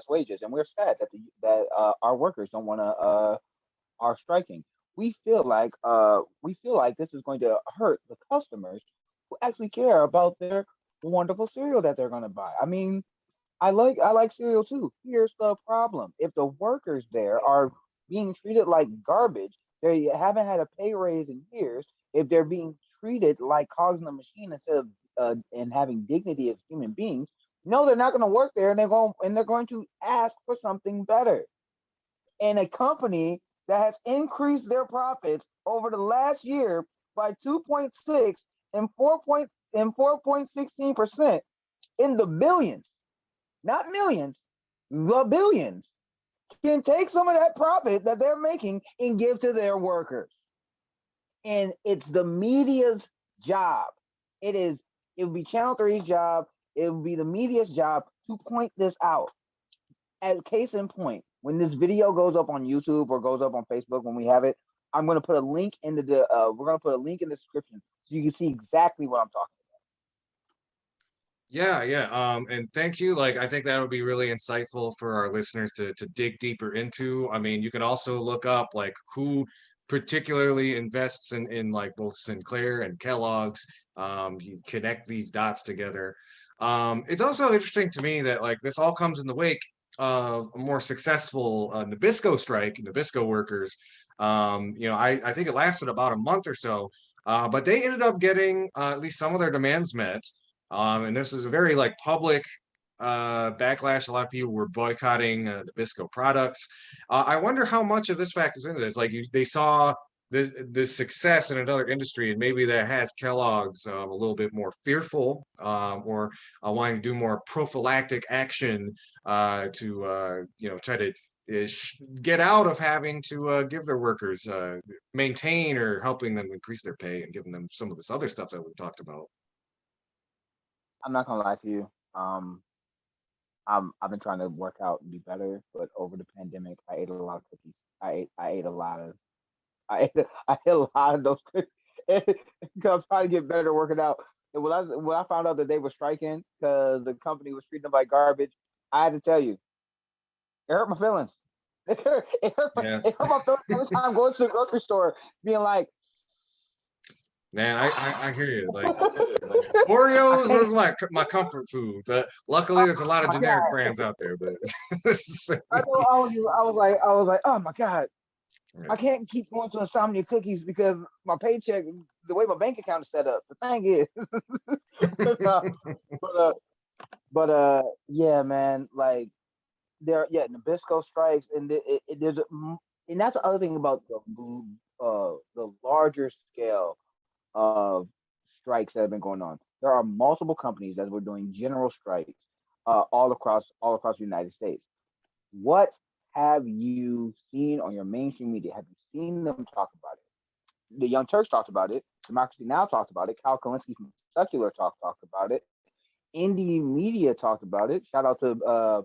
wages," and we're sad that our workers don't want to are striking. We feel like this is going to hurt the customers who actually care about their wonderful cereal that they're going to buy. I mean, I like cereal too. Here's the problem: if the workers there are being treated like garbage, they haven't had a pay raise in years. If they're being treated like cogs in the machine instead of and having dignity as human beings, no, they're not going to work there, and they're going to ask for something better. And a company that has increased their profits over the last year by 2.6 and 4.16% in the billions, not millions, the billions, can take some of that profit that they're making and give to their workers. And it's the media's job. It would be Channel 3's job, it would be the media's job to point this out. As case in point, when this video goes up on YouTube or goes up on Facebook, when we have it, I'm going to put a link in we're going to put a link in the description so you can see exactly what I'm talking
Yeah, yeah. And thank you. Like, I think that would be really insightful for our listeners to dig deeper into. I mean, you can also look up like who particularly invests in like both Sinclair and Kellogg's. You connect these dots together. It's also interesting to me that like this all comes in the wake of a more successful Nabisco strike, Nabisco workers. I think it lasted about a month or so, but they ended up getting at least some of their demands met. And this is a very like public backlash. A lot of people were boycotting Nabisco products. I wonder how much of this factors into this. Like they saw this success in another industry, and maybe that has Kellogg's a little bit more fearful or wanting to do more prophylactic action to try to get out of having to give their workers maintain or helping them increase their pay and giving them some of this other stuff that we talked about.
I'm not gonna lie to you. I've been trying to work out and be better, but over the pandemic, I ate a lot of cookies. I ate a lot of I ate a lot of those cookies because I'm trying to get better working out. And when I found out that they were striking because the company was treating them like garbage, I had to tell you, it hurt my feelings.
Yeah.
It hurt my feelings every time going to the grocery store, being like,
Man, I hear you. Like
I
Oreos
can't.
is my comfort food, but luckily
Oh
there's a lot of
my
generic
god!
brands out there. But
I was like, oh my god! I
right.
can't keep going to Insomnia Cookies because my paycheck, the way my bank account is set up. The thing is, uh, but yeah, man, like Nabisco strikes, and and that's the other thing about the larger scale of strikes that have been going on. There are multiple companies that were doing general strikes all across the United States. What have you seen on your mainstream media? Have you seen them talk about it? The Young Turks talked about it. Democracy Now! Talked about it. Kyle Kalinske from Secular talked about it. Indie Media talked about it. Shout out to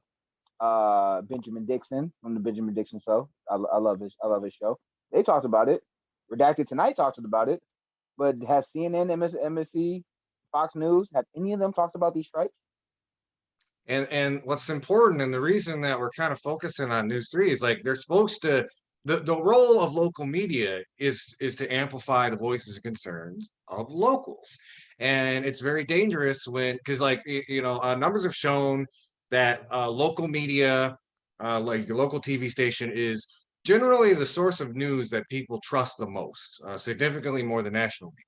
Benjamin Dixon from the Benjamin Dixon Show. I love his show. They talked about it. Redacted Tonight talked about it. But has CNN, MSC, Fox News, have any of them talked about these strikes?
And what's important and the reason that we're kind of focusing on News 3 is like they're supposed to the role of local media is to amplify the voices and concerns of locals. And it's very dangerous when because like numbers have shown that local media like your local TV station is generally the source of news that people trust the most, significantly more than national media.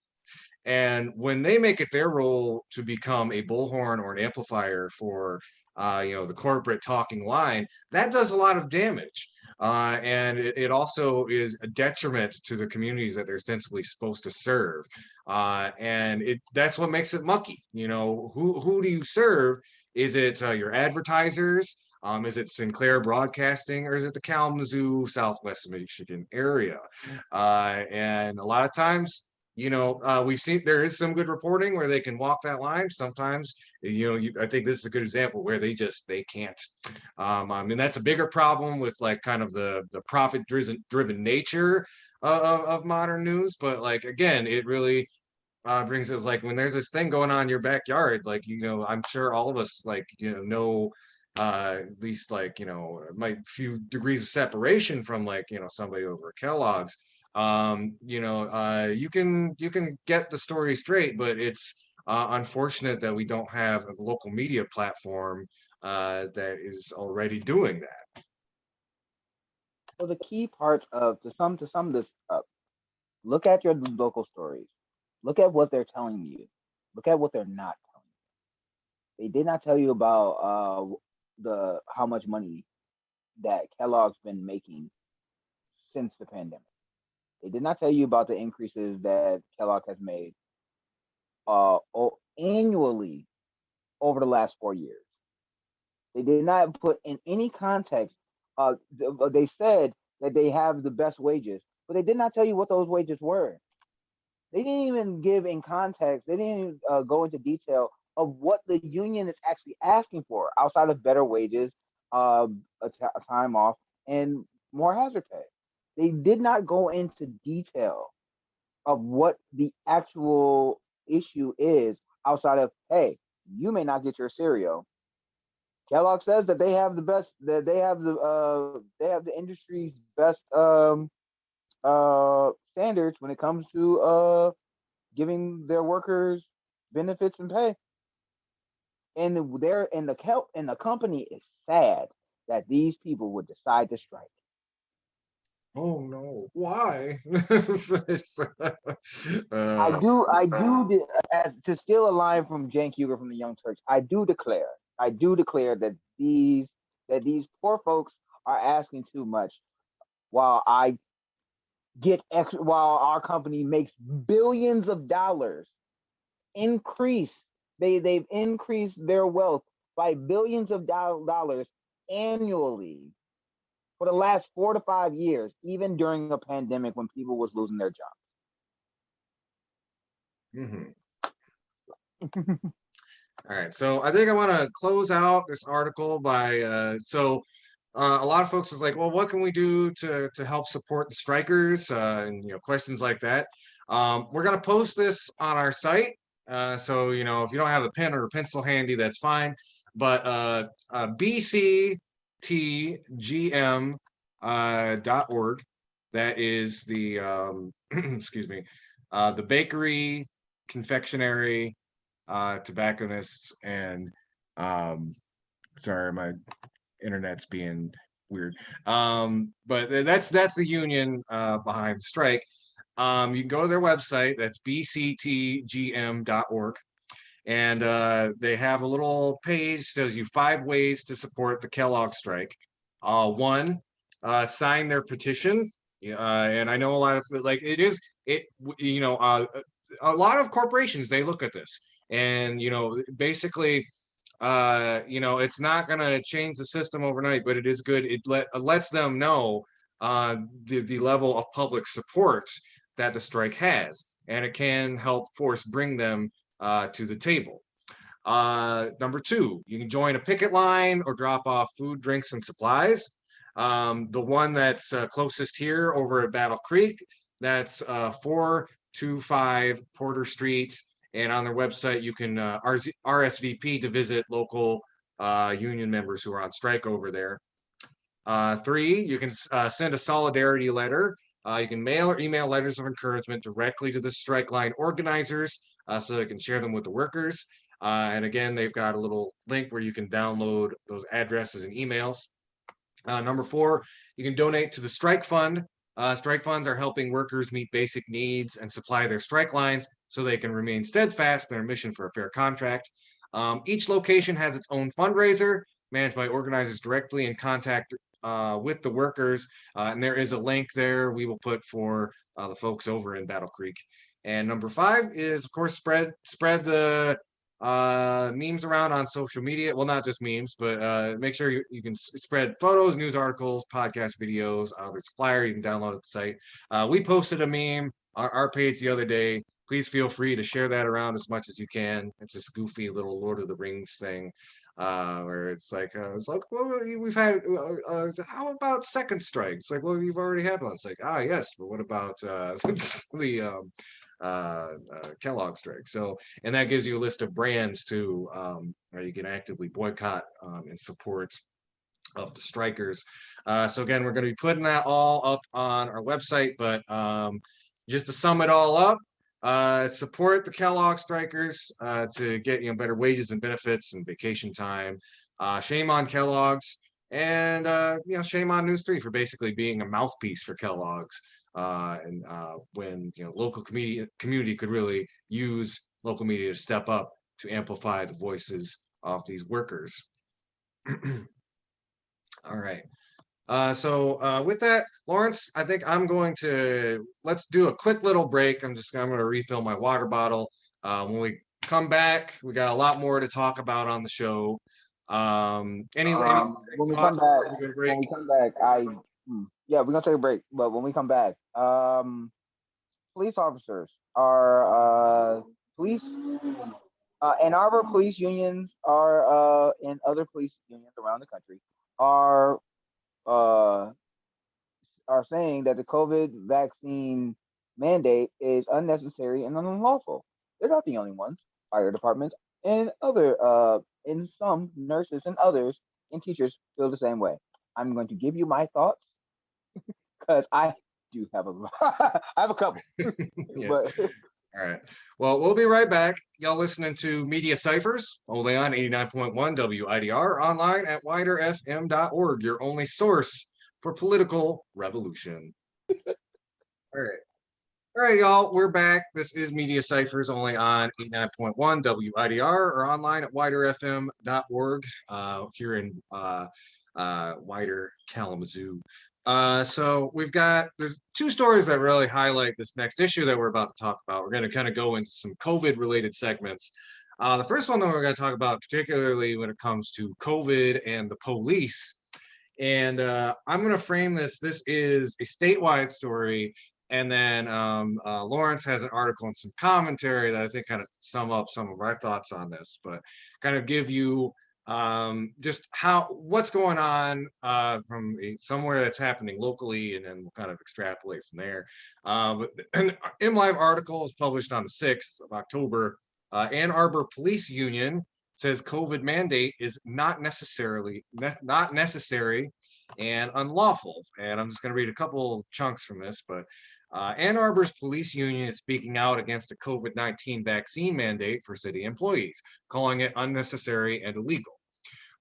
And when they make it their role to become a bullhorn or an amplifier for the corporate talking line, that does a lot of damage. And it also is a detriment to the communities that they're ostensibly supposed to serve. And that's what makes it mucky. Who do you serve? Is it your advertisers? Is it Sinclair Broadcasting or is it the Kalamazoo, Southwest Michigan area? And a lot of times we've seen there is some good reporting where they can walk that line. Sometimes, I think this is a good example where they can't. I mean, that's a bigger problem with like kind of the profit driven nature of modern news. But like again, it really brings us like when there's this thing going on in your backyard, like I'm sure all of us like know at least like my few degrees of separation from like somebody over at Kellogg's. You can get the story straight, but it's unfortunate that we don't have a local media platform that is already doing that.
So the key parts of to sum this up, look at your local stories. Look at what they're telling you. Look at what they're not telling you. They did not tell you about the how much money that Kellogg's been making since the pandemic. They did not tell you about the increases that Kellogg has made annually over the last 4 years. They did not put in any context. They said that they have the best wages, but they did not tell you what those wages were. They didn't even give in context. They didn't go into detail of what the union is actually asking for outside of better wages, a time off, and more hazard pay. They did not go into detail of what the actual issue is outside of, hey, you may not get your cereal. Kellogg says that they have the best, that they have the industry's best standards when it comes to giving their workers benefits and pay. And they're and the company is sad that these people would decide to strike.
Oh no, why?
I do, as to steal a line from Cenk Uygur from the Young Turks. I do declare that these poor folks are asking too much, while I while our company makes billions of dollars increase. They've increased their wealth by billions of dollars annually for the last 4 to 5 years, even during a pandemic when people was losing their jobs.
Mhm. All right, so I think I want to close out this article by a lot of folks is like, well, what can we do to help support the strikers, and questions like that. We're gonna post this on our site, so if you don't have a pen or a pencil handy, that's fine. But bctgm.org, that is the excuse me, the bakery, confectionery, tobacconists, and sorry, my internet's being weird. But that's the union behind the strike. You can go to their website, that's bctgm.org, and they have a little page that tells you 5 ways to support the Kellogg strike. One, sign their petition. And I know a lot of a lot of corporations, they look at this, and basically it's not going to change the system overnight, but it is good. It lets them know the level of public support that the strike has, and it can help bring them to the table. Number 2, you can join a picket line or drop off food, drinks, and supplies. The one that's closest here over at Battle Creek, that's 425 Porter Street. And on their website, you can RSVP to visit local union members who are on strike over there. 3, you can send a solidarity letter. You can mail or email letters of encouragement directly to the strike line organizers, so they can share them with the workers. And again, they've got a little link where you can download those addresses and emails. Number 4, you can donate to the strike fund. Strike funds are helping workers meet basic needs and supply their strike lines so they can remain steadfast in their mission for a fair contract. Each location has its own fundraiser managed by organizers directly in contact with the workers. And there is a link there we will put for the folks over in Battle Creek. And number 5 is, of course, spread the memes around on social media. Well, not just memes, but make sure you can spread photos, news articles, podcast videos. There's a flyer you can download at the site. We posted a meme on our page the other day. Please feel free to share that around as much as you can. It's this goofy little Lord of the Rings thing, where it's like, well, we've had, how about second strike? It's like, well, you've already had one. It's like, yes, but what about the Kellogg strike? So, and that gives you a list of brands too, where you can actively boycott in support of the strikers. So again, we're going to be putting that all up on our website, but just to sum it all up, support the Kellogg strikers to get better wages and benefits and vacation time. Shame on Kellogg's, and shame on News 3 for basically being a mouthpiece for Kellogg's. And when local community could really use local media to step up to amplify the voices of these workers. All right. With that, Lawrence, I think let's do a quick little break. I'm going to refill my water bottle. When we come back, we got a lot more to talk about on the show. Any
When we come
thoughts
back,
before we go to
when
break?
we come back, yeah, we're gonna take a break. But when we come back, police officers are police. Ann Arbor police unions are and other police unions around the country are uh are saying that the COVID vaccine mandate is unnecessary and unlawful. They're not the only ones. Fire departments and and some nurses and others and teachers feel the same way. I'm going to give you my thoughts because I do have a I have a couple,
Yeah.
but
All right. Well, we'll be right back. Y'all listening to Media Cyphers, only on 89.1 WIDR, online at widerfm.org, your only source for political revolution. All right. All right, y'all, we're back. This is Media Cyphers, only on 89.1 WIDR or online at widerfm.org here in wider Kalamazoo. There's two stories that really highlight this next issue that we're about to talk about. We're going to kind of go into some COVID related segments. The first one that we're going to talk about, particularly when it comes to COVID and the police. And I'm going to frame this. This is a statewide story. And then Lawrence has an article and some commentary that I think kind of sum up some of our thoughts on this, but kind of give you just what's going on from somewhere that's happening locally, and then we'll kind of extrapolate from there. But an MLive article is published on the 6th of October. Ann Arbor Police Union says COVID mandate is not necessary and unlawful. And I'm just going to read a couple chunks from this, but Ann Arbor's police union is speaking out against a COVID-19 vaccine mandate for city employees, calling it unnecessary and illegal.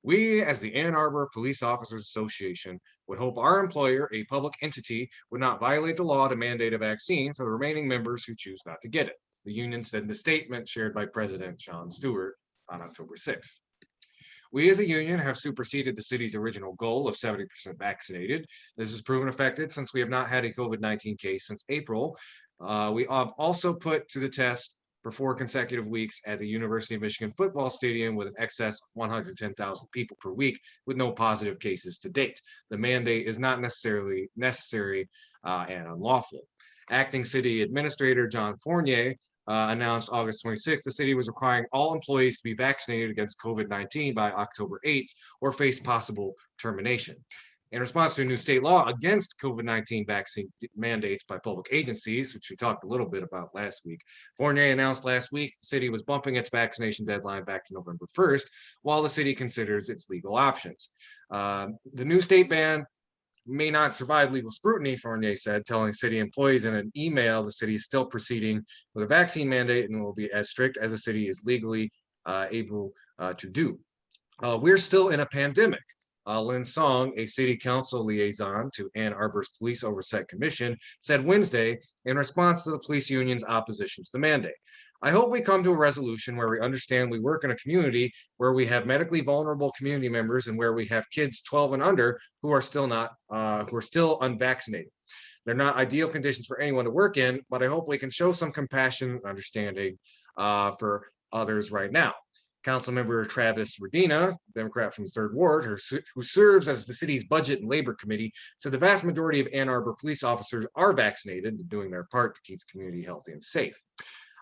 We, as the Ann Arbor Police Officers Association, would hope our employer, a public entity, would not violate the law to mandate a vaccine for the remaining members who choose not to get it, the union said in a statement shared by President Sean Stewart on October 6th. We as a union have superseded the city's original goal of 70% vaccinated. This has proven effective since we have not had a COVID-19 case since April. We have also put to the test for 4 consecutive weeks at the University of Michigan football stadium with an excess of 110,000 people per week with no positive cases to date. The mandate is not necessarily necessary and unlawful. Acting City Administrator John Fournier announced August 26th, the city was requiring all employees to be vaccinated against COVID-19 by October 8th or face possible termination. In response to a new state law against COVID-19 vaccine mandates by public agencies, which we talked a little bit about last week, Fournier announced last week the city was bumping its vaccination deadline back to November 1st, while the city considers its legal options. The new state ban may not survive legal scrutiny, Fournier said, telling city employees in an email the city is still proceeding with a vaccine mandate and will be as strict as the city is legally able to do. We're still in a pandemic. Lynn Song, a city council liaison to Ann Arbor's Police Oversight Commission, said Wednesday in response to the police union's opposition to the mandate. I hope we come to a resolution where we understand we work in a community where we have medically vulnerable community members and where we have kids 12 and under who are still unvaccinated. They're not ideal conditions for anyone to work in, but I hope we can show some compassion and understanding for others right now. Councilmember Travis Redina, Democrat from the 3rd Ward, who serves as the city's Budget and Labor Committee, said the vast majority of Ann Arbor police officers are vaccinated and doing their part to keep the community healthy and safe.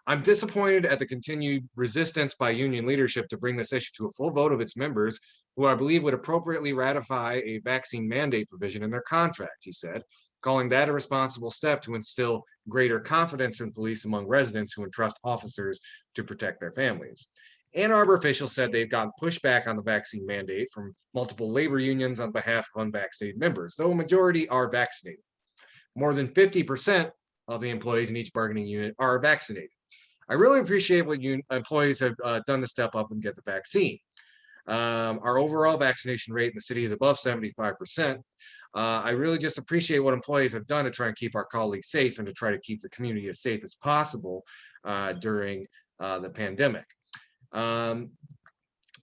I'm disappointed at the continued resistance by union leadership to bring this issue to a full vote of its members, who I believe would appropriately ratify a vaccine mandate provision in their contract, he said, calling that a responsible step to instill greater confidence in police among residents who entrust officers to protect their families. Ann Arbor officials said they've gotten pushback on the vaccine mandate from multiple labor unions on behalf of unvaccinated members, though a majority are vaccinated. More than 50% of the employees in each bargaining unit are vaccinated. I really appreciate what employees have done to step up and get the vaccine. Our overall vaccination rate in the city is above 75%. I really just appreciate what employees have done to try and keep our colleagues safe and to try to keep the community as safe as possible during the pandemic.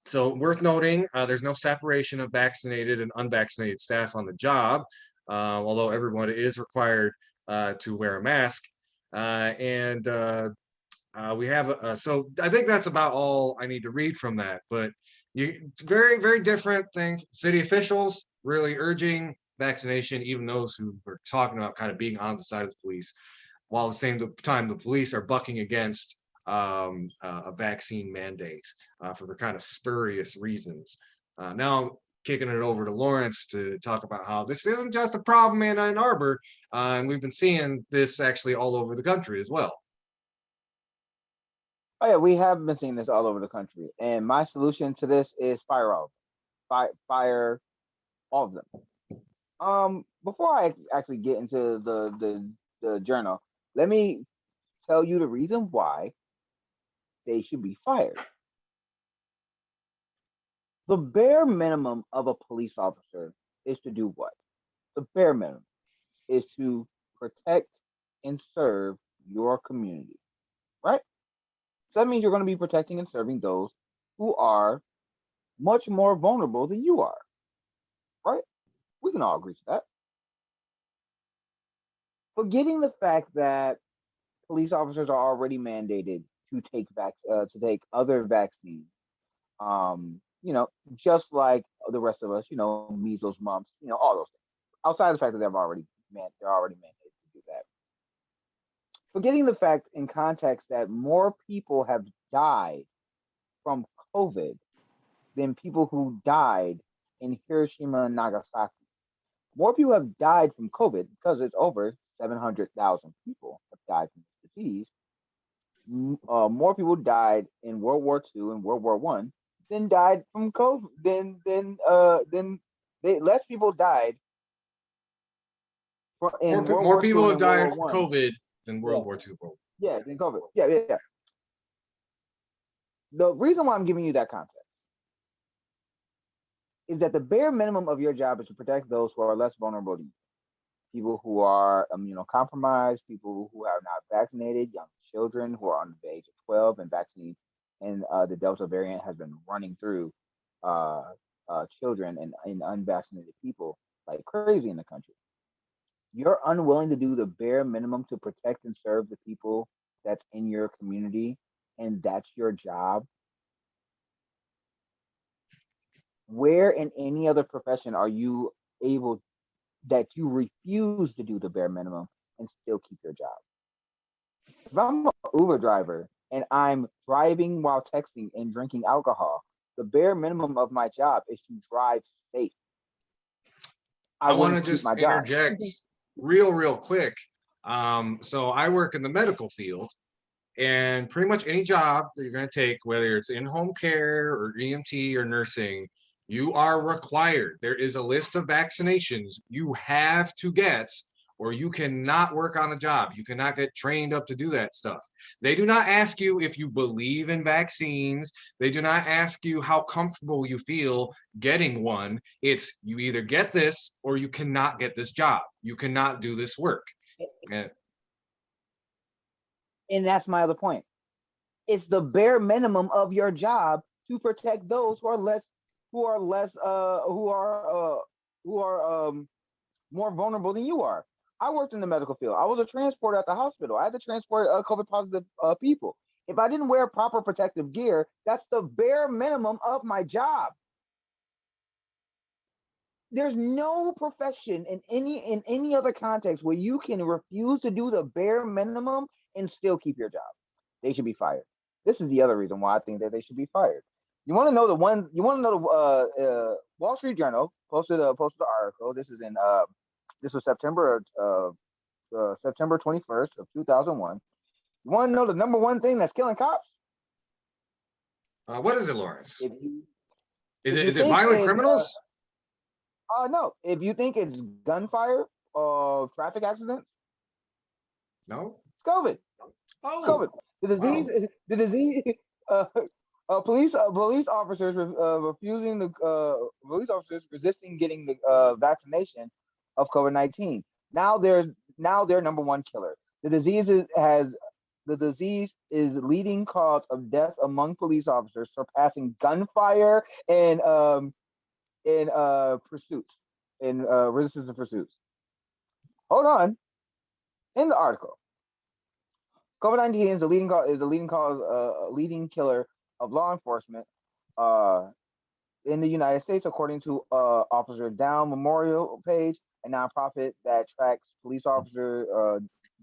So worth noting, there's no separation of vaccinated and unvaccinated staff on the job, although everyone is required to wear a mask. And we have so I think that's about all I need to read from that. But very different thing. City officials really urging vaccination, even those who are talking about kind of being on the side of the police, while at the same time the police are bucking against a vaccine mandate for the kind of spurious reasons. Now kicking it over to Lawrence to talk about how this isn't just a problem in Ann Arbor, and we've been seeing this actually all over the country as well.
Oh yeah, we have been seeing this all over the country, and my solution to this is fire all of them. Fire all of them. Before I actually get into the journal, let me tell you the reason why they should be fired. The bare minimum of a police officer is to do what? The bare minimum is to protect and serve your community, right? So that means you're going to be protecting and serving those who are much more vulnerable than you are, right? We can all agree to that. Forgetting the fact that police officers are already mandated to take other vaccines, just like the rest of us, measles, mumps, all those things. Outside of the fact that they're already mandated to do that. Forgetting the fact in context that more people have died from COVID than people who died in Hiroshima and Nagasaki. More people have died from COVID because it's over 700,000 people have died from this disease. More people died in World War II and World War One than died from COVID. Less people died in World
More
War II
people have
than World
died
War
from
One.
COVID than World
Yeah,
War II.
yeah, than COVID. Yeah. The reason why I'm giving you that context is that the bare minimum of your job is to protect those who are less vulnerable to you. People who are immunocompromised, people who are not vaccinated, young children who are under the age of 12 and vaccine, and the Delta variant has been running through children and unvaccinated people like crazy in the country. You're unwilling to do the bare minimum to protect and serve the people that's in your community, and that's your job. Where in any other profession are you able that you refuse to do the bare minimum and still keep your job? If I'm an Uber driver and I'm driving while texting and drinking alcohol, the bare minimum of my job is to drive safe.
I want to
wouldn't keep
just
my job.
interject real quick. So I work in the medical field, and pretty much any job that you're going to take, whether it's in home care or EMT or nursing, you are required. There is a list of vaccinations you have to get, or you cannot work on the job. You cannot get trained up to do that stuff. They do not ask you if you believe in vaccines. They do not ask you how comfortable you feel getting one. It's you either get this or you cannot get this job. You cannot do this work. And
And that's my other point. It's the bare minimum of your job to protect those who are more vulnerable than you are. I worked in the medical field. I was a transporter at the hospital. I had to transport COVID positive people. If I didn't wear proper protective gear, that's the bare minimum of my job. There's no profession in any other context where you can refuse to do the bare minimum and still keep your job. They should be fired. This is the other reason why I think that they should be fired. You want to know the Wall Street Journal posted an article. This was September 21st of 2001. You want to know the number one thing that's killing cops?
what is it, Lawrence?
Is
it violent criminals?
No. If you think it's gunfire or traffic accidents,
No.
it's COVID.
Oh,
COVID. The disease. Police officers resisting getting the vaccination of COVID-19. Now they're number one killer. The the disease is leading cause of death among police officers, surpassing gunfire and pursuits, in resistance and pursuits. Hold on. In the article, COVID-19 is leading killer of law enforcement in the United States, according to Officer Down Memorial page, a nonprofit that tracks police officer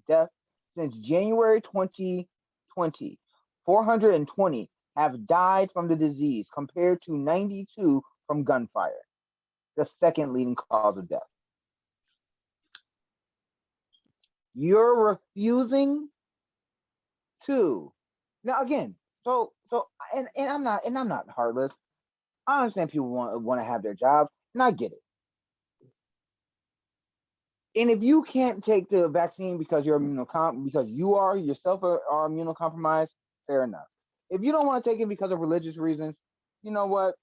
death since January 2020. 420 have died from the disease, compared to 92 from gunfire, the second leading cause of death. You're refusing to. Now again, and I'm not heartless. I understand people want to have their jobs, and I get it. And if you can't take the vaccine because you're because you are yourself are immunocompromised, fair enough. If you don't want to take it because of religious reasons, you know what?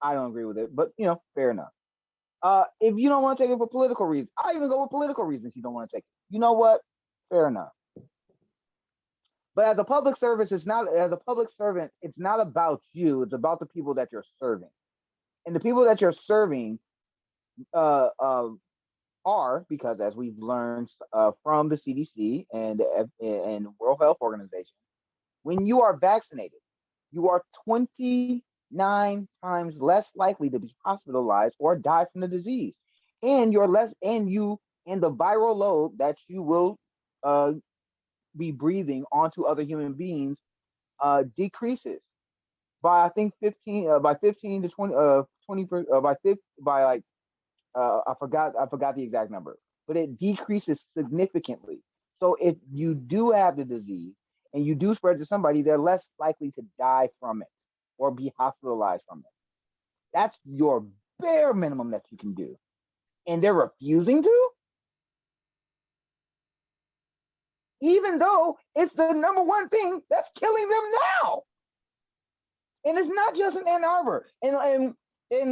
I don't agree with it, but fair enough. If you don't want to take it for political reasons, I even go with political reasons you don't want to take it. You know what? Fair enough. But as a public servant, it's not about you. It's about the people that you're serving. And the people that you're serving are, because as we've learned from the CDC and World Health Organization, when you are vaccinated, you are 29 times less likely to be hospitalized or die from the disease. And the viral load that you will be breathing onto other human beings decreases by, I think, 15 to 20 I forgot the exact number, but it decreases significantly. So if you do have the disease and you do spread to somebody, they're less likely to die from it or be hospitalized from it. That's your bare minimum that you can do. And they're refusing to? Even though it's the number one thing that's killing them now. And it's not just in Ann Arbor. In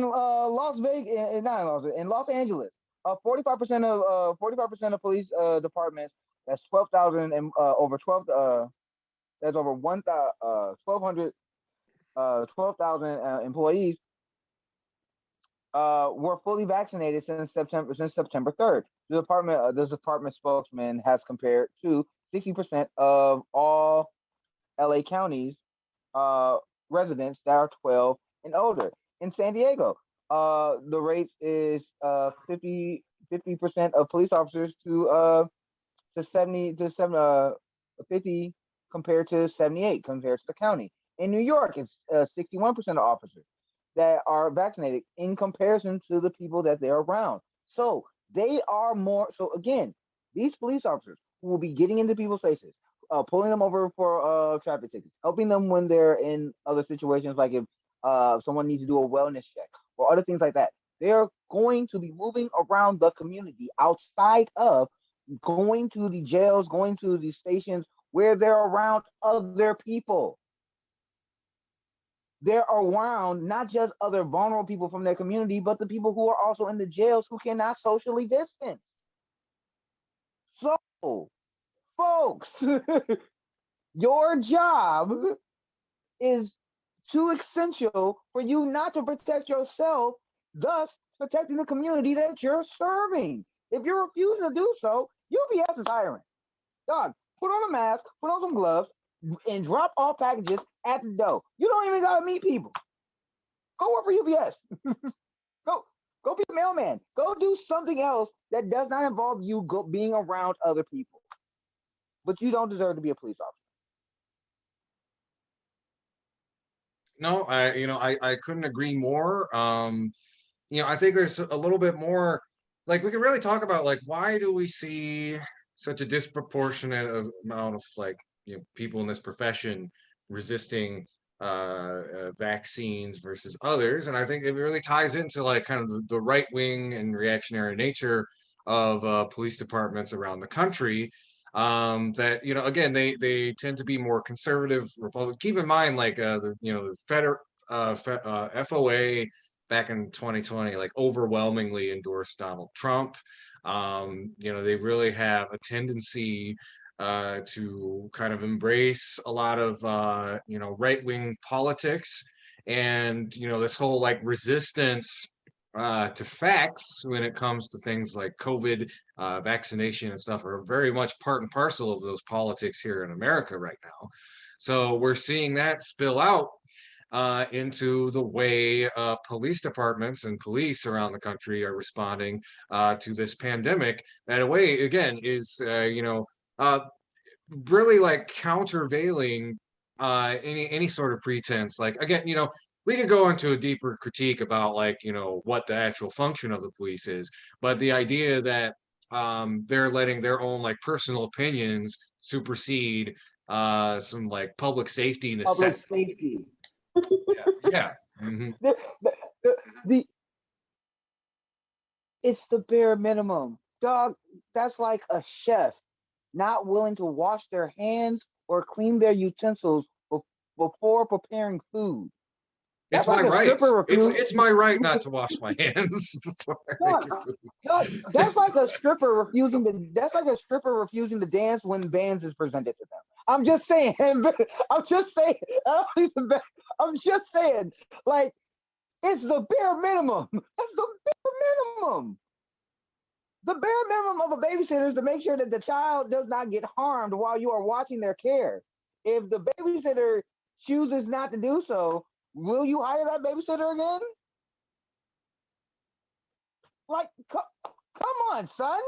Las Vegas, not in Las Vegas, in Los Angeles, 45% of police departments, that's 12,000 and over 12. That's over 12,000 employees were fully vaccinated since September 3rd. The department spokesman has compared to 60% of all LA counties residents that are 12 and older. In San Diego, the rate is 50% of police officers to 50 compared to 78 compared to the county. In New York, it's 61% of officers that are vaccinated in comparison to the people that they're around. So they are more. So again, these police officers who will be getting into people's faces, pulling them over for traffic tickets, helping them when they're in other situations, like if someone needs to do a wellness check or other things like that. They're going to be moving around the community outside of going to the jails, going to the stations where they're around other people. They're around not just other vulnerable people from their community, but the people who are also in the jails who cannot socially distance. So, folks, your job is too essential for you not to protect yourself, thus protecting the community that you're serving. If you're refusing to do so, UPS is hiring. Dog, put on a mask, put on some gloves, and drop off packages at the door. You don't even gotta meet people. Go work for UPS. Go be a mailman. Go do something else that does not involve you being around other people. But you don't deserve to be a police officer.
No, I couldn't agree more. I think there's a little bit more, like we could really talk about, like, why do we see such a disproportionate amount of, like, people in this profession resisting vaccines versus others. And I think it really ties into, like, kind of the right wing and reactionary nature of police departments around the country. That, again, they tend to be more conservative Republican. Keep in mind, like, the FOA back in 2020, like, overwhelmingly endorsed Donald Trump. They really have a tendency to kind of embrace a lot of right-wing politics, and this whole like resistance to facts when it comes to things like COVID, vaccination and stuff are very much part and parcel of those politics here in America right now. So we're seeing that spill out into the way police departments and police around the country are responding to this pandemic. That a way, again, is uh, really like countervailing any sort of pretense. Like again, we could go into a deeper critique about like what the actual function of the police is, but the idea that they're letting their own like personal opinions supersede some like public safety
Public
necessity.
safety.
Yeah, yeah. Mhm.
The, the it's the bare minimum, dog. That's like a chef not willing to wash their hands or clean their utensils before preparing food.
It's
That's
my
like a
right.
stripper refusing.
It's my right not to wash my hands before I make your food.
That's like a stripper refusing to. That's like a stripper refusing to dance when bands is presented to them. I'm just saying. I'm just saying. I'm just saying. Like it's the bare minimum. That's the bare minimum. The bare minimum of a babysitter is to make sure that the child does not get harmed while you are watching their care. If the babysitter chooses not to do so, will you hire that babysitter again? Like, come on, son.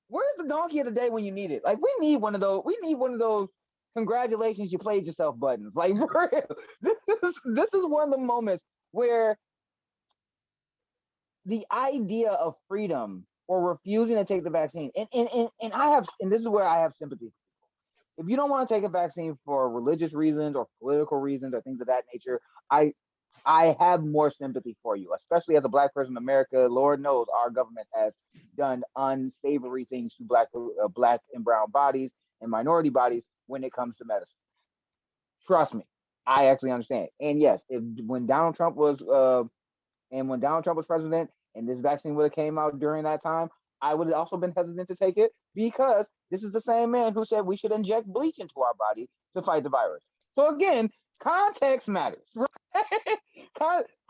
Where's the donkey of the day when you need it? Like, we need one of those. We need one of those. Congratulations, you played yourself buttons. Like, for real. This is one of the moments where the idea of freedom or refusing to take the vaccine, and I have, and this is where I have sympathy. If you don't want to take a vaccine for religious reasons or political reasons or things of that nature, I have more sympathy for you, especially as a Black person in America. Lord knows our government has done unsavory things to Black and brown bodies and minority bodies when it comes to medicine. Trust me, I actually understand. And yes, if when Donald Trump was president and this vaccine would have came out during that time, I would have also been hesitant to take it because this is the same man who said we should inject bleach into our body to fight the virus. So again, context matters.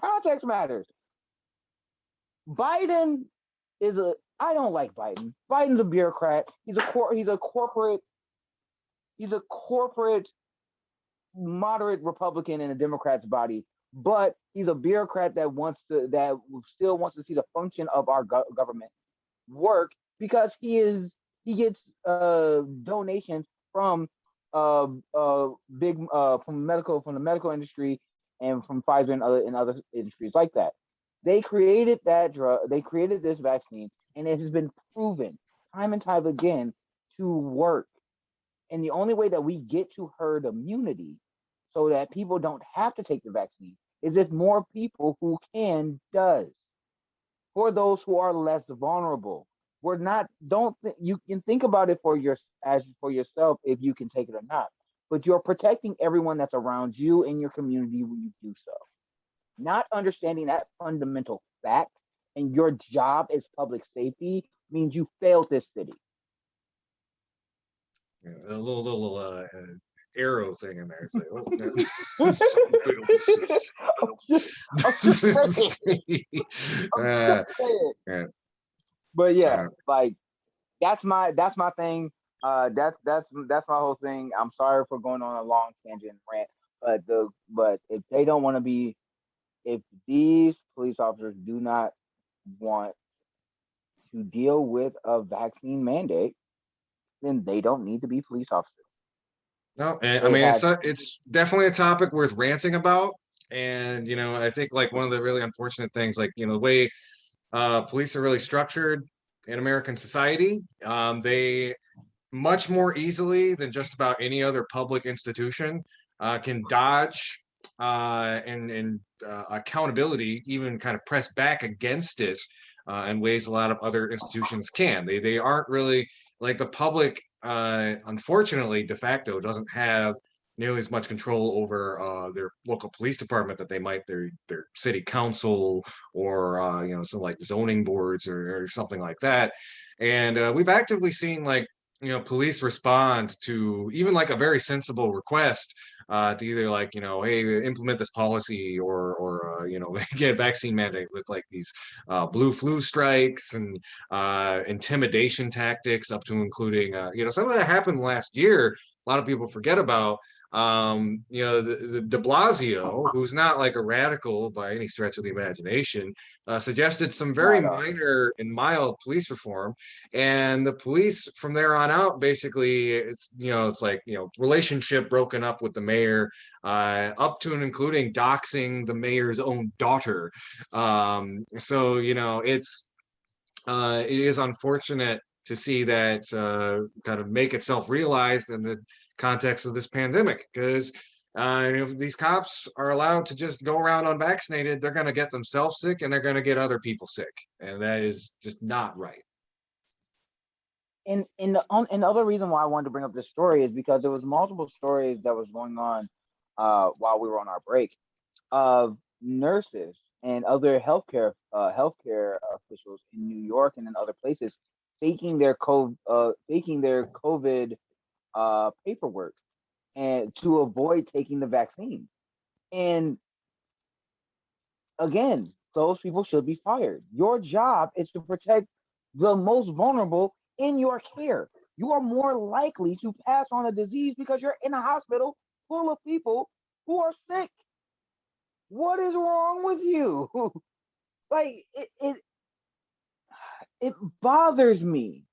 Context matters. Biden is a. I don't like Biden. Biden's a bureaucrat. He's a corporate. He's a corporate moderate Republican in a Democrat's body, but he's a bureaucrat that still wants to see the function of our government work because he gets donations from big from the medical industry and from Pfizer and other industries like that. They created that drug. They created this vaccine, and it has been proven time and time again to work. And the only way that we get to herd immunity so that people don't have to take the vaccine is if more people who can does. For those who are less vulnerable. We're not, you can think about it for yourself if you can take it or not. But you're protecting everyone that's around you in your community when you do so. Not understanding that fundamental fact and your job as public safety means you failed this city.
Yeah, a little arrow thing in there. It's like, oh, yeah.
But yeah, like that's my thing. That's my whole thing. I'm sorry for going on a long tangent rant, but if they don't want to be, if these police officers do not want to deal with a vaccine mandate, then they don't need to be police officers.
No, and, I mean it's definitely a topic worth ranting about. And I think like one of the really unfortunate things, like the way police are really structured in American society, they much more easily than just about any other public institution can dodge and accountability, even kind of press back against it in ways a lot of other institutions can. They aren't really like the public. Unfortunately, de facto doesn't have nearly as much control over their local police department that they might their city council or some like zoning boards or something like that. And we've actively seen like police respond to even like a very sensible request to either like, hey, implement this policy or get a vaccine mandate with like these blue flu strikes and intimidation tactics up to including, something that happened last year. A lot of people forget about. The De Blasio, who's not like a radical by any stretch of the imagination, suggested some very
Not at all.
minor and mild police reform, and the police from there on out, basically, it's like, relationship broken up with the mayor, up to and including doxing the mayor's own daughter. So it is unfortunate to see that kind of make itself realized in the context of this pandemic, because if these cops are allowed to just go around unvaccinated, they're going to get themselves sick and they're going to get other people sick, and that is just not right.
And the other reason why I wanted to bring up this story is because there was multiple stories that was going on while we were on our break of nurses and other healthcare officials in New York and in other places faking their COVID paperwork and to avoid taking the vaccine. And again, those people should be fired. Your job is to protect the most vulnerable in your care. You are more likely to pass on a disease because you're in a hospital full of people who are sick. What is wrong with you? Like it bothers me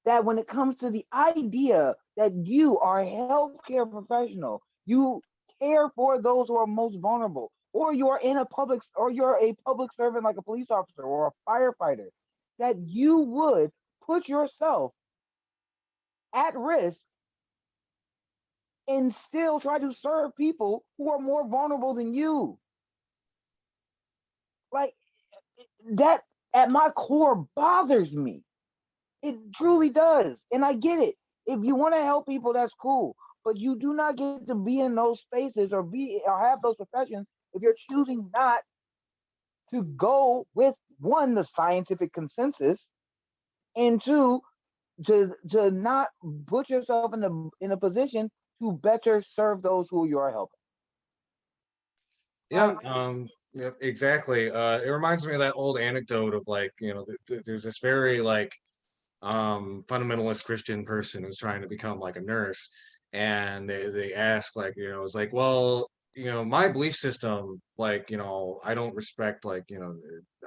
that when it comes to the idea that you are a healthcare professional, you care for those who are most vulnerable, or you're a public servant like a police officer or a firefighter, that you would put yourself at risk and still try to serve people who are more vulnerable than you. Like that at my core bothers me. It truly does. And I get it. If you want to help people, that's cool. But you do not get to be in those spaces or have those professions if you're choosing not to go with one, the scientific consensus, and two, to not put yourself in a position to better serve those who you are helping.
Yeah, yeah, exactly. It reminds me of that old anecdote of like, there's this very like fundamentalist Christian person who's trying to become like a nurse, and they ask like, it's like, well, my belief system, like, I don't respect like,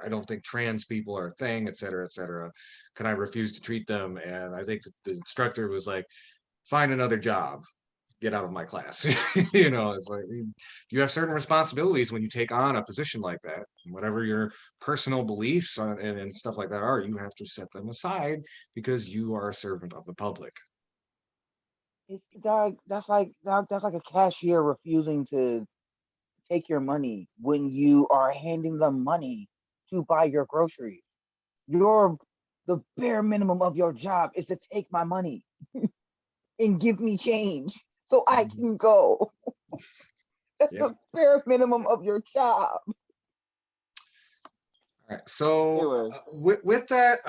I don't think trans people are a thing, et cetera, et cetera. Can I refuse to treat them? And I think the instructor was like, find another job, get out of my class. It's like, you have certain responsibilities when you take on a position like that. Whatever your personal beliefs and stuff like that are, you have to set them aside because you are a servant of the public.
That's like a cashier refusing to take your money when you are handing them money to buy your groceries. The bare minimum of your job is to take my money and give me change so I can go. That's
Yeah.
the bare minimum of your job.
All right. So with that,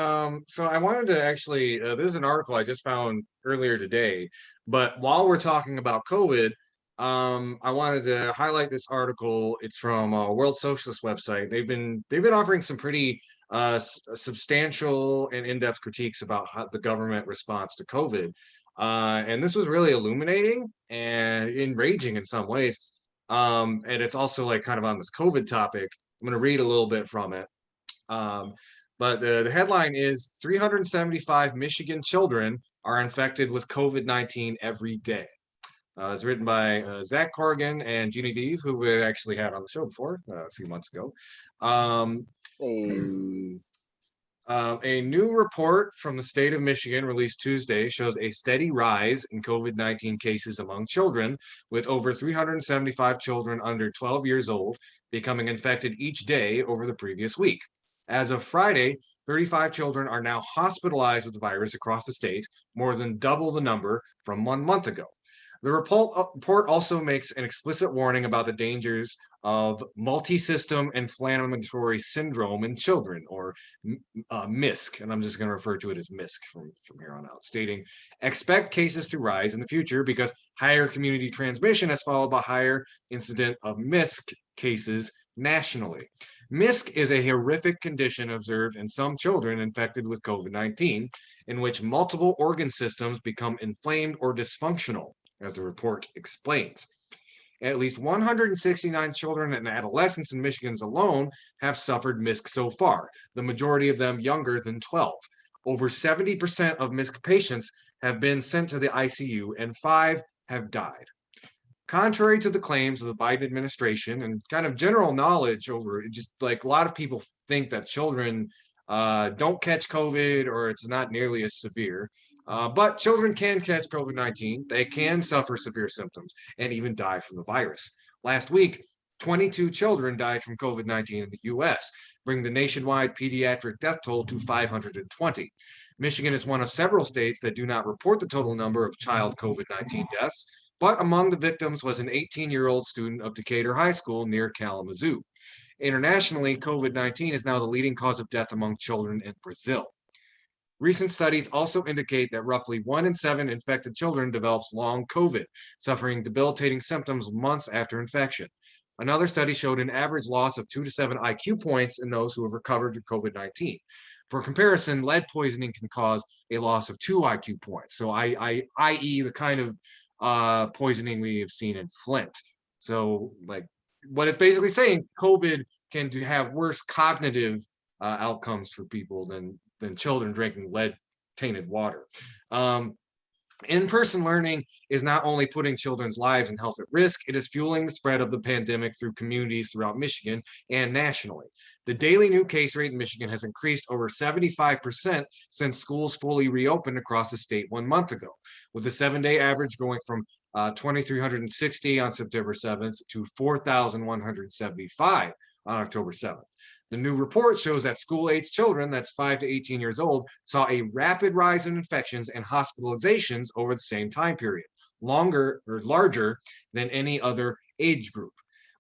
so I wanted to actually, this is an article I just found earlier today, but while we're talking about COVID, I wanted to highlight this article. It's from a World Socialist website. They've been offering some pretty substantial and in-depth critiques about how the government response to COVID. And this was really illuminating and enraging in some ways. And it's also like kind of on this COVID topic. I'm going to read a little bit from it. But the headline is 375 Michigan children are infected with COVID-19 every day. It's written by Zach Corrigan and Genevieve, who we actually had on the show before a few months ago.
Hey.
A new report from the state of Michigan released Tuesday shows a steady rise in COVID-19 cases among children, with over 375 children under 12 years old becoming infected each day over the previous week. As of Friday, 35 children are now hospitalized with the virus across the state, more than double the number from 1 month ago. The report also makes an explicit warning about the dangers of multi-system inflammatory syndrome in children, or MISC, and I'm just going to refer to it as MISC from here on out, stating, expect cases to rise in the future because higher community transmission is followed by higher incident of MISC cases nationally. MISC is a horrific condition observed in some children infected with COVID-19, in which multiple organ systems become inflamed or dysfunctional, as the report explains. At least 169 children and adolescents in Michigan alone have suffered MISC so far, the majority of them younger than 12. Over 70% of MISC patients have been sent to the ICU and 5 have died. Contrary to the claims of the Biden administration and kind of general knowledge over it, just like a lot of people think that children don't catch COVID or it's not nearly as severe. But children can catch COVID-19. They can suffer severe symptoms and even die from the virus. Last week, 22 children died from COVID-19 in the US, bringing the nationwide pediatric death toll to 520. Michigan is one of several states that do not report the total number of child COVID-19 deaths, but among the victims was an 18-year-old student of Decatur High School near Kalamazoo. Internationally, COVID-19 is now the leading cause of death among children in Brazil. Recent studies also indicate that roughly 1 in 7 infected children develops long COVID, suffering debilitating symptoms months after infection. Another study showed an average loss of 2 to 7 IQ points in those who have recovered from COVID-19. For comparison, lead poisoning can cause a loss of 2 IQ points. So i.e. the kind of poisoning we have seen in Flint. So like what it's basically saying, COVID can have worse cognitive outcomes for people than children drinking lead tainted water. In-person learning is not only putting children's lives and health at risk, it is fueling the spread of the pandemic through communities throughout Michigan and nationally. The daily new case rate in Michigan has increased over 75% since schools fully reopened across the state 1 month ago, with the 7-day average going from 2,360 on September 7th to 4,175 on October 7th. The new report shows that school-age children, that's 5 to 18 years old, saw a rapid rise in infections and hospitalizations over the same time period, larger than any other age group.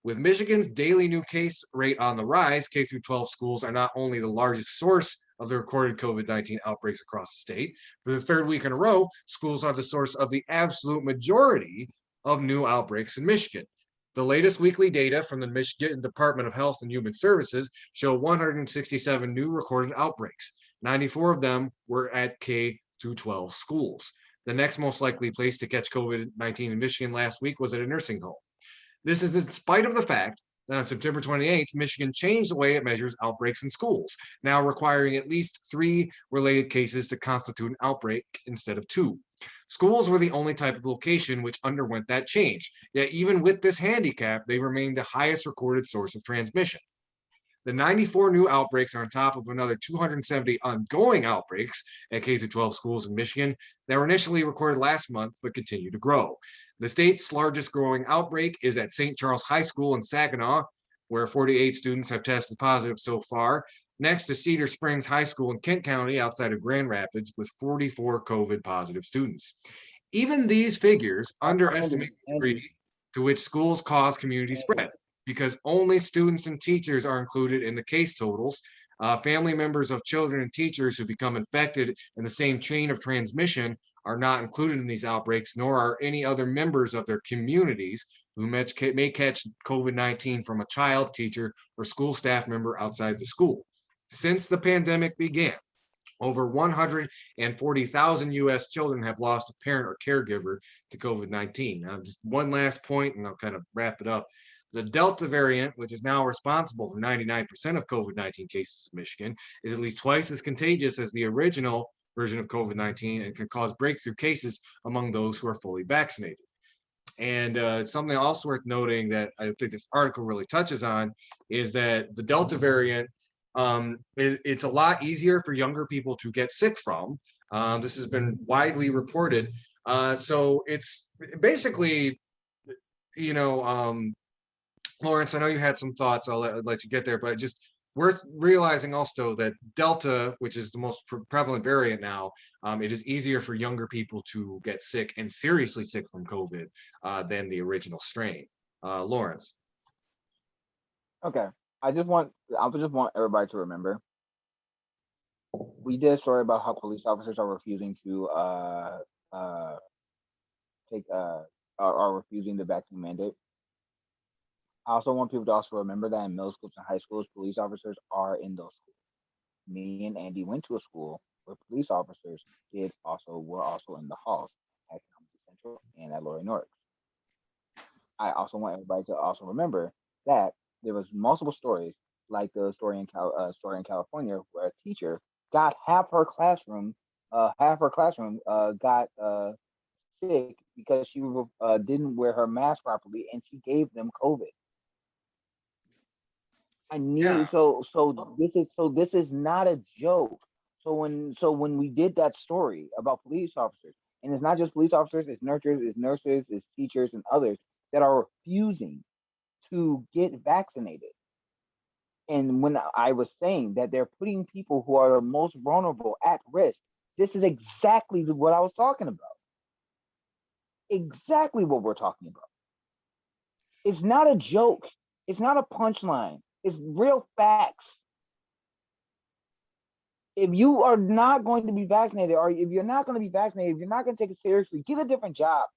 With Michigan's daily new case rate on the rise, K through 12 schools are not only the largest source of the recorded COVID-19 outbreaks across the state. For the 3rd week in a row, schools are the source of the absolute majority of new outbreaks in Michigan. The latest weekly data from the Michigan Department of Health and Human Services show 167 new recorded outbreaks. 94 of them were at K through 12 schools. The next most likely place to catch COVID-19 in Michigan last week was at a nursing home. This is in spite of the fact that on September 28th, Michigan changed the way it measures outbreaks in schools, now requiring at least 3 related cases to constitute an outbreak instead of 2. Schools were the only type of location which underwent that change, yet even with this handicap, they remained the highest recorded source of transmission. The 94 new outbreaks are on top of another 270 ongoing outbreaks at K-12 schools in Michigan that were initially recorded last month but continue to grow. The state's largest growing outbreak is at St. Charles High School in Saginaw, where 48 students have tested positive so far. Next to Cedar Springs High School in Kent County outside of Grand Rapids with 44 COVID positive students. Even these figures underestimate the degree to which schools cause community spread, because only students and teachers are included in the case totals. Family members of children and teachers who become infected in the same chain of transmission are not included in these outbreaks, nor are any other members of their communities who may catch COVID-19 from a child, teacher, or school staff member outside the school. Since the pandemic began, over 140,000 U.S. children have lost a parent or caregiver to COVID-19. Now, just one last point, and I'll kind of wrap it up. The Delta variant, which is now responsible for 99% of COVID-19 cases in Michigan, is at least twice as contagious as the original version of COVID-19 and can cause breakthrough cases among those who are fully vaccinated. And something also worth noting that I think this article really touches on is that the Delta variant, it's a lot easier for younger people to get sick from. This has been widely reported. So it's basically, Lawrence, I know you had some thoughts. I'll let you get there, but just worth realizing also that Delta, which is the most prevalent variant now, it is easier for younger people to get sick and seriously sick from COVID than the original strain. Lawrence.
Okay. I just want everybody to remember we did a story about how police officers are refusing to take are refusing the vaccine mandate. I also want people to also remember that in middle schools and high schools, police officers are in those schools. Me and Andy went to a school where police officers were also in the halls at Kalamazoo Central and at Lori Norris. I also want everybody to also remember that there was multiple stories, like the story in California, where a teacher got half her classroom got sick because she didn't wear her mask properly, and she gave them COVID. I
Yeah.
need this is not a joke. So when we did that story about police officers, and it's not just police officers, it's nurses, it's teachers and others that are refusing to get vaccinated. And when I was saying that they're putting people who are the most vulnerable at risk, this is exactly what I was talking about. Exactly what we're talking about. It's not a joke. It's not a punchline. It's real facts. If you are not going to be vaccinated, or if you're not going to be vaccinated, if you're not going to take it seriously, get a different job.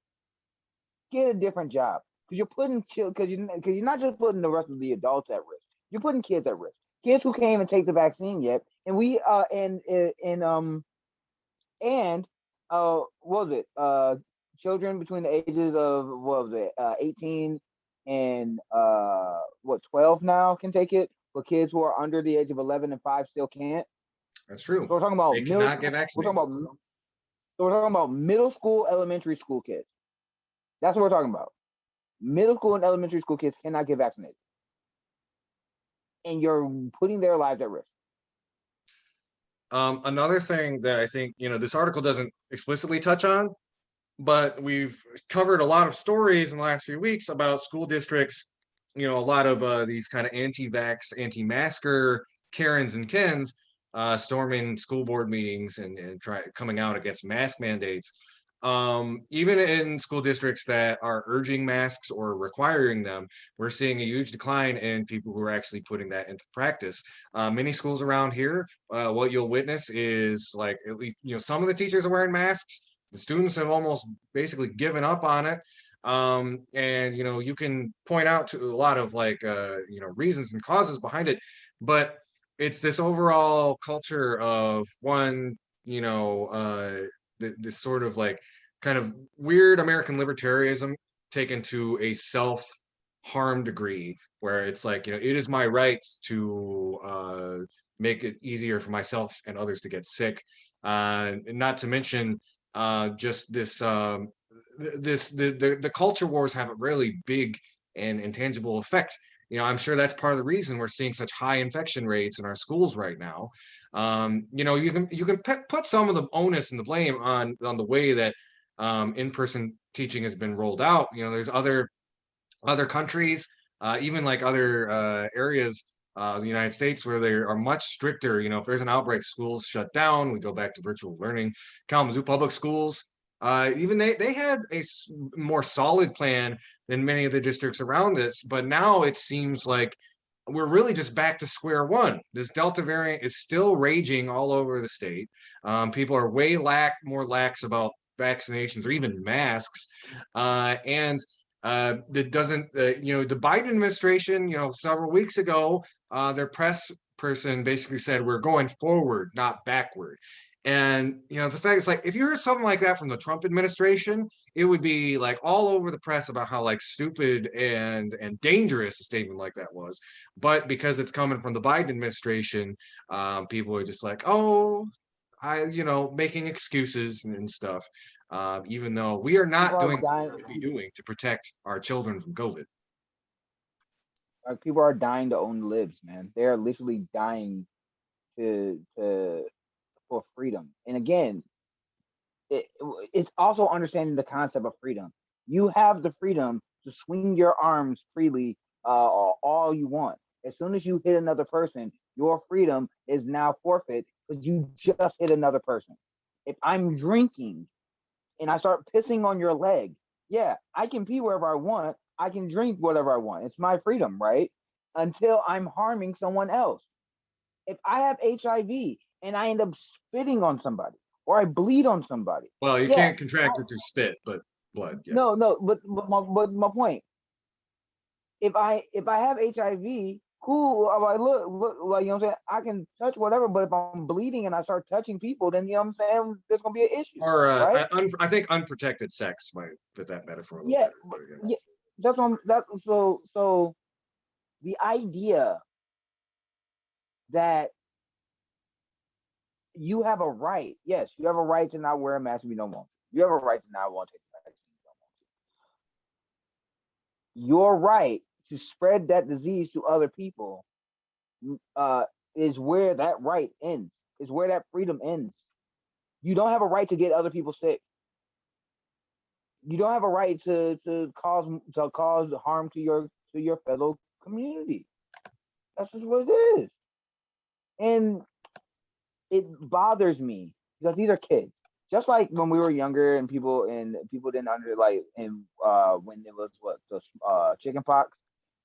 Get a different job, because you're not just putting the rest of the adults at risk. You're putting kids at risk. Kids who can't even take the vaccine yet, and what was it? Children between the ages of 18 and 12 now can take it, but kids who are under the age of 11 and 5 still can't.
That's true.
So we're talking about
They
middle.
cannot get vaccinated.
We're talking about middle school, elementary school kids. That's what we're talking about. Middle school and elementary school kids cannot get vaccinated, and you're putting their lives at risk.
Another thing that I think, this article doesn't explicitly touch on, but we've covered a lot of stories in the last few weeks about school districts, a lot of these kind of anti-vax, anti-masker Karens and Kens storming school board meetings and coming out against mask mandates. Even in school districts that are urging masks or requiring them, we're seeing a huge decline in people who are actually putting that into practice. Many schools around here, what you'll witness is like, at least, some of the teachers are wearing masks. The students have almost basically given up on it. And you can point out to a lot of reasons and causes behind it, but it's this overall culture of one, this sort of like kind of weird American libertarianism taken to a self-harm degree, where it's like, it is my right to make it easier for myself and others to get sick. Not to mention just the culture wars have a really big and intangible effect. I'm sure that's part of the reason we're seeing such high infection rates in our schools right now. You can put some of the onus and the blame on the way that in-person teaching has been rolled out. There's other countries, even like other areas of the United States, where they are much stricter. If there's an outbreak, schools shut down. We go back to virtual learning. Kalamazoo Public Schools, even they had a more solid plan than many of the districts around us, but now it seems like we're really just back to square one. This Delta variant is still raging all over the state. People are way more lax about vaccinations or even masks, and that doesn't, the Biden administration, several weeks ago, their press person basically said, we're going forward, not backward. And, the fact is, like, if you heard something like that from the Trump administration, it would be like all over the press about how like stupid and dangerous a statement like that was. But because it's coming from the Biden administration, people are just like, oh, making excuses and stuff. Even though we are not doing what we should be doing to protect our children from COVID.
People are dying to own lives, man. They are literally dying for freedom. And again, it's also understanding the concept of freedom. You have the freedom to swing your arms freely all you want. As soon as you hit another person, your freedom is now forfeit because you just hit another person. If I'm drinking and I start pissing on your leg, yeah, I can pee wherever I want. I can drink whatever I want. It's my freedom, right? Until I'm harming someone else. If I have HIV and I end up spitting on somebody or I bleed on somebody,
Well, you
yeah,
can't contract it through spit, but blood. Yeah.
no, but my point, if I have HIV, cool. I'm like, look, like, you know what I'm saying? I can touch whatever, but if I'm bleeding and I start touching people, then you know what I'm saying, there's gonna be an issue,
Or
right?
I think unprotected sex might fit that metaphor a little
Yeah,
better. But, yeah.
yeah. That's what I'm, that so the idea that you have a right, yes, you have a right to not wear a mask if you don't want to. You have a right to not want to take the vaccine if you don't want to. Your right to spread that disease to other people uh, is where that right ends, is where that freedom ends. You don't have a right to get other people sick. You don't have a right to cause harm to your fellow community. That's just what it is. And it bothers me because these are kids. Just like when we were younger and people didn't under like and when it was what the chicken pox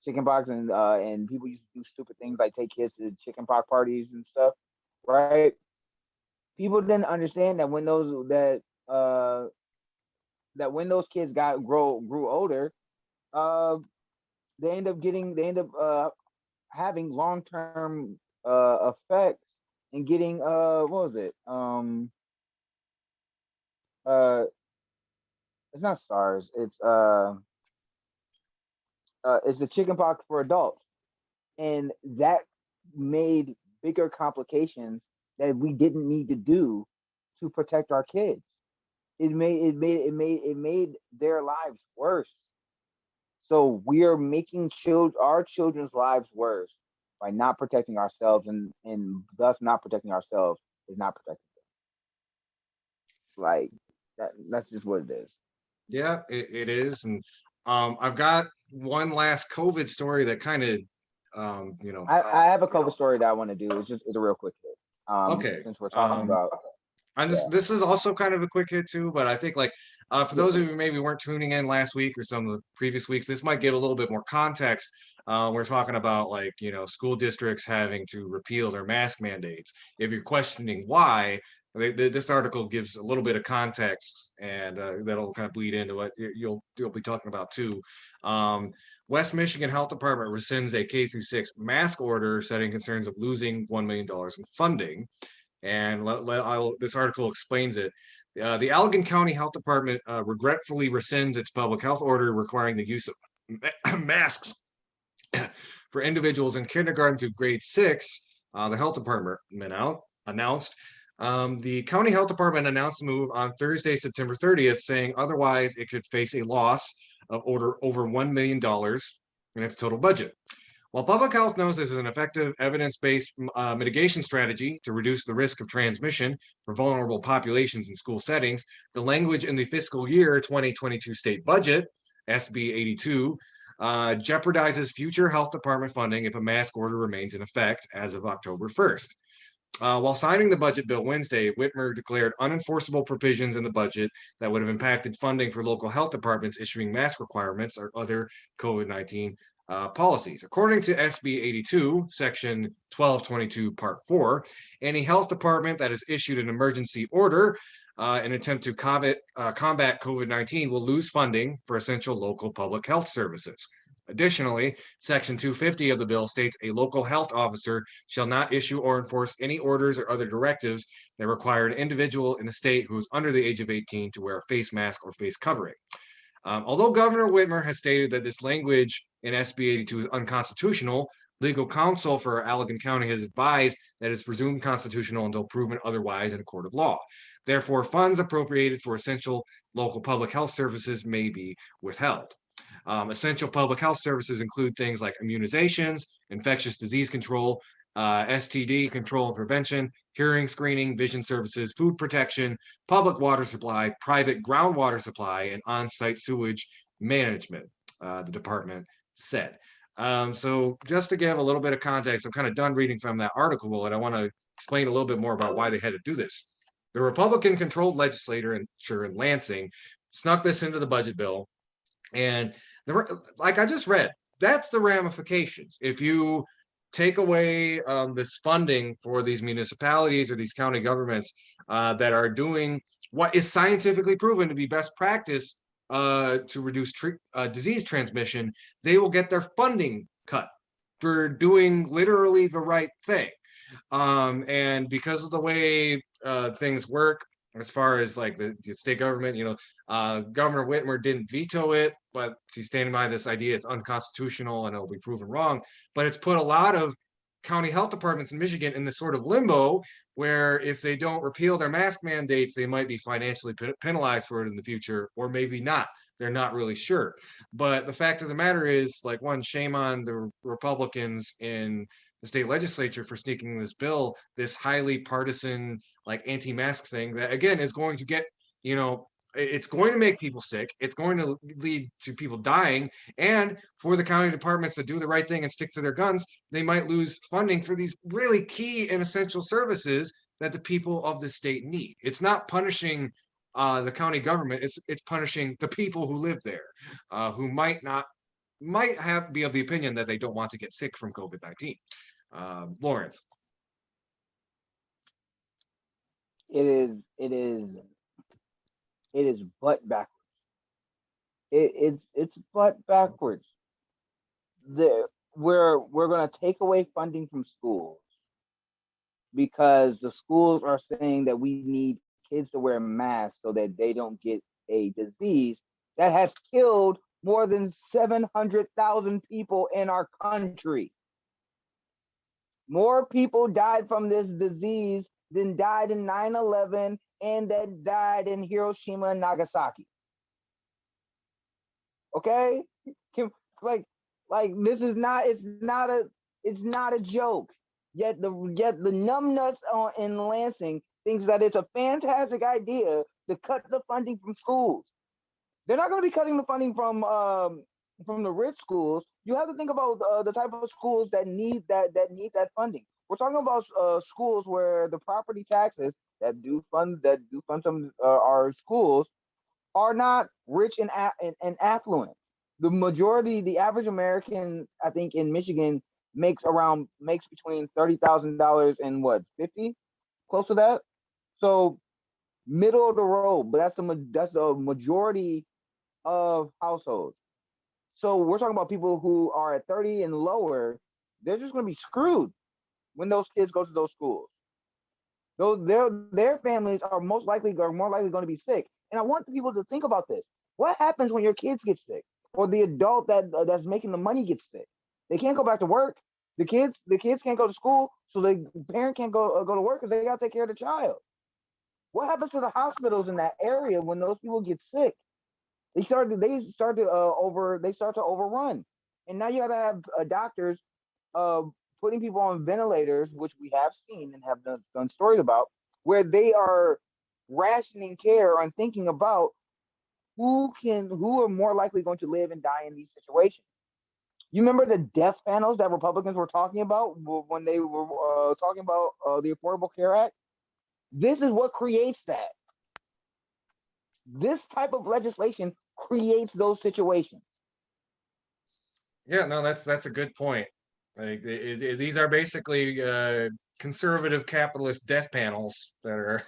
and people used to do stupid things like take kids to chicken pox parties and stuff, right? People didn't understand that when those kids grew older, uh, they end up having long term effects and getting what was it uh it's not SARS. It's the chickenpox for adults, and that made bigger complications that we didn't need to do to protect our kids. It made their lives worse. So we are making our children's lives worse by not protecting ourselves, and thus not protecting ourselves is not protecting them. Like that's just what it is.
Yeah, it is. And I've got one last COVID story that kind of, you know,
I have a cover story that I want to do. It's a real quick hit.
okay.
Since we're talking about
And
yeah,
this is also kind of a quick hit too, but I think like for
yeah,
those of you who maybe weren't tuning in last week or some of the previous weeks, this might give a little bit more context. We're talking about like, you know, school districts having to repeal their mask mandates. If you're questioning why, this article gives a little bit of context, and that'll kind of bleed into what you'll be talking about too. Um, West Michigan Health Department rescinds a K through 6 mask order, citing concerns of losing $1 million in funding. And this article explains it. The Allegan County Health Department regretfully rescinds its public health order requiring the use of masks for individuals in kindergarten through grade 6. The health department announced. The county health department announced the move on Thursday, September 30th, saying otherwise it could face a loss of over $1 million in its total budget. While public health knows this is an effective evidence-based mitigation strategy to reduce the risk of transmission for vulnerable populations in school settings, the language in the fiscal year 2022 state budget, SB 82, jeopardizes future health department funding if a mask order remains in effect as of October 1st. While signing the budget bill Wednesday, Whitmer declared unenforceable provisions in the budget that would have impacted funding for local health departments issuing mask requirements or other COVID-19 policies. According to SB 82, Section 1222, Part 4, any health department that has issued an emergency order in an attempt to combat COVID-19 will lose funding for essential local public health services. Additionally, Section 250 of the bill states a local health officer shall not issue or enforce any orders or other directives that require an individual in the state who is under the age of 18 to wear a face mask or face covering. Although Governor Whitmer has stated that this language in SB 82 is unconstitutional, legal counsel for Allegan County has advised that it's presumed constitutional until proven otherwise in a court of law. Therefore, funds appropriated for essential local public health services may be withheld. Essential public health services include things like immunizations, infectious disease control, STD control and prevention, hearing screening, vision services, food protection, public water supply, private groundwater supply, and on-site sewage management, the department said. So just to give a little bit of context, I'm kind of done reading from that article, and I want to explain a little bit more about why they had to do this. The Republican-controlled legislature in Lansing snuck this into the budget bill, and like I just read, that's the ramifications. If you take away this funding for these municipalities or these county governments that are doing what is scientifically proven to be best practice to reduce disease transmission, they will get their funding cut for doing literally the right thing. And because of the way things work, as far as like the state government, Governor Whitmer didn't veto it, but he's standing by this idea it's unconstitutional and it'll be proven wrong. But it's put a lot of county health departments in Michigan in this sort of limbo where if they don't repeal their mask mandates, they might be financially penalized for it in the future, or maybe not. They're not really sure. But the fact of the matter is, like, one, shame on the Republicans in the state legislature for sneaking this bill, this highly partisan, like anti-mask thing that again is going to get, it's going to make people sick. It's going to lead to people dying. And for the county departments to do the right thing and stick to their guns, they might lose funding for these really key and essential services that the people of the state need. It's not punishing the county government. It's punishing the people who live there, who might be of the opinion that they don't want to get sick from COVID-19. Lawrence.
It is butt backwards. It's butt backwards. We're gonna take away funding from schools because the schools are saying that we need kids to wear masks so that they don't get a disease that has killed more than 700,000 people in our country. More people died from this disease than died in 9/11 and that died in Hiroshima and Nagasaki. Okay? Like this is not, it's not a joke. Yet the numbnuts in Lansing thinks that it's a fantastic idea to cut the funding from schools. They're not going to be cutting the funding from the rich schools. You have to think about the type of schools that need that funding. We're talking about schools where the property taxes that do fund some our schools are not rich and affluent. The average American, I think, in Michigan makes between $30,000 and what, 50, close to that. So middle of the road, but that's the majority of households. So we're talking about people who are at 30 and lower. They're just going to be screwed when those kids go to those schools. Their families are more likely going to be sick. And I want people to think about this. What happens when your kids get sick, or the adult that's making the money gets sick? They can't go back to work. The kids can't go to school, so the parent can't go to work because they got to take care of the child. What happens to the hospitals in that area when those people get sick? They start to overrun, and now you got to have doctors putting people on ventilators, which we have seen and have done stories about, where they are rationing care and thinking about who are more likely going to live and die in these situations. You remember the death panels that Republicans were talking about when they were talking about the Affordable Care Act? This is what creates that. This type of legislation creates those situations.
Yeah, no, that's a good point. Like these are basically conservative capitalist death panels that are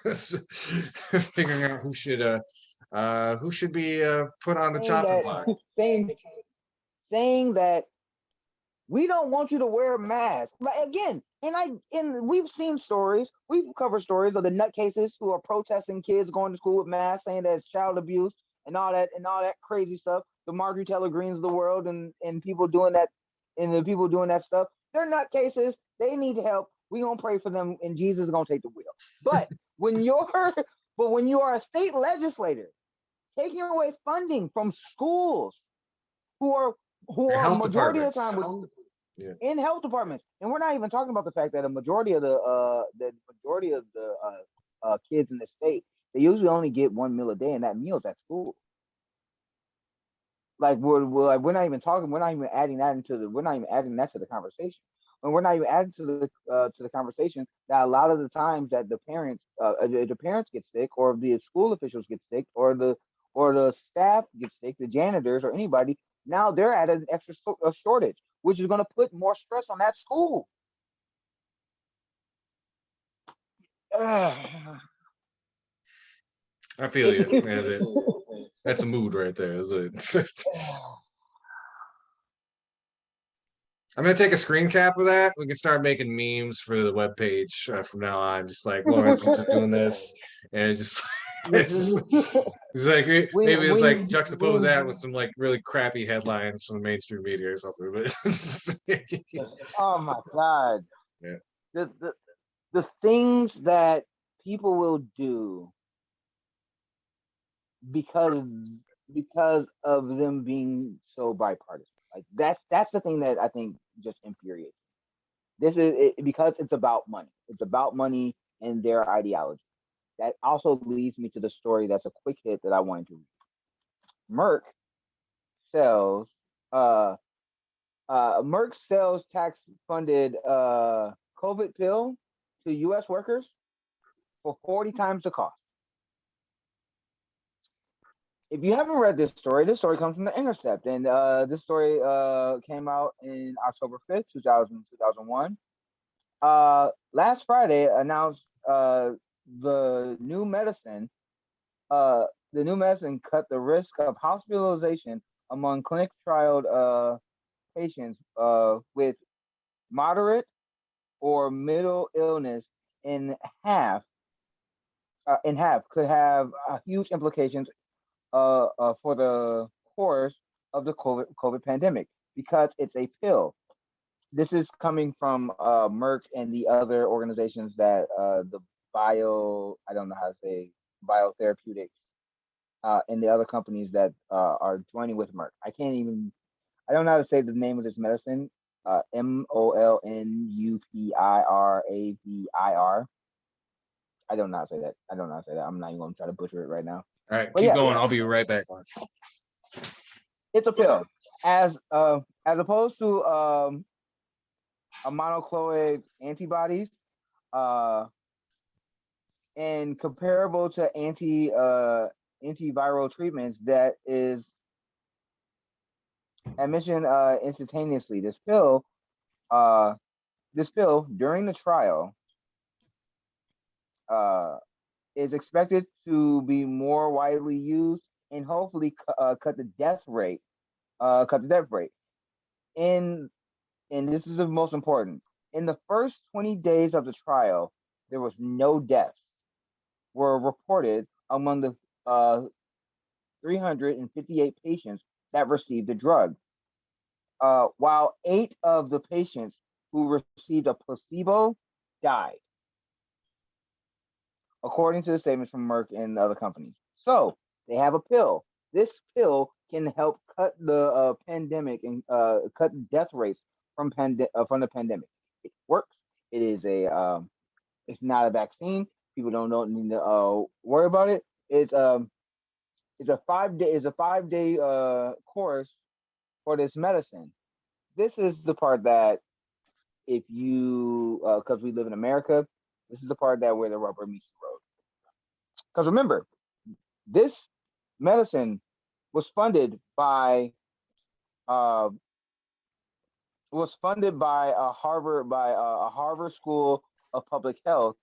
figuring out who should be put on the chopping block.
Saying that we don't want you to wear a mask. Like, again, and we've seen stories, we've covered stories of the nutcases who are protesting kids going to school with masks, saying that it's child abuse and all that crazy stuff. The Marjorie Taylor Greens of the world and people doing that, and the people doing that stuff. They're nutcases. They need help. We gonna pray for them, and Jesus is gonna take the wheel. But when you are a state legislator taking away funding from schools who are majority of the time in health departments, and we're not even talking about the fact that a majority of the kids in the state, they usually only get one meal a day, and that meal is at school. Like we're not even talking. We're not even adding that into the. We're not even adding that to the conversation. And we're not even adding to the conversation that a lot of the times that the parents get sick, or the school officials get sick, or the staff gets sick, the janitors or anybody. Now they're at an extra shortage, which is going to put more stress on that school.
I feel you. That's a mood right there. I'm gonna take a screen cap of that. We can start making memes for the webpage from now on. Just like Lawrence was just doing this, and it just it's, it's like maybe it's like juxtapose that with some like really crappy headlines from the mainstream media or something. But
oh my god,
yeah,
the things that people will do because of them being so bipartisan. Like that's the thing that I think just infuriates. This is because it's about money. It's about money and their ideology. That also leads me to the story that's a quick hit that I wanted to read. Merck sells uh Merck sells tax funded COVID pill to US workers for 40 times the cost. If you haven't read this story comes from The Intercept, and this story came out in October 5th, 2001. Last Friday announced the new medicine. The new medicine cut the risk of hospitalization among clinic trialed patients with moderate or middle illness in half. In half could have huge implications for the course of the COVID pandemic because it's a pill. This is coming from Merck and the other organizations that the I don't know how to say, biotherapeutics, and the other companies that are joining with Merck. I don't know how to say the name of this medicine. Molnupivir. I don't know how to say that. I don't know how to say that. I'm not even going to try to butcher it right now.
all right,
But
keep
yeah,
going. I'll be right back.
it's a pill. As opposed to a monoclonal antibodies, uh, and comparable to antiviral treatments that is admission instantaneously. Uh, this pill during the trial uh, is expected to be more widely used and hopefully cut the death rate. Cut the death rate. In and this is the most important. In the first 20 days of the trial, there was no deaths were reported among the 358 patients that received the drug. While 8 of the patients who received a placebo died, according to the statements from Merck and other companies. So they have a pill. This pill can help cut the pandemic and cut death rates from the pandemic. It works. It is it's not a vaccine. People don't need to worry about it. It's a 5 day course for this medicine. This is the part that if you because we live in America, this is the part that where the rubber meets the road. Because remember, this medicine was funded by uh, a Harvard School of Public Health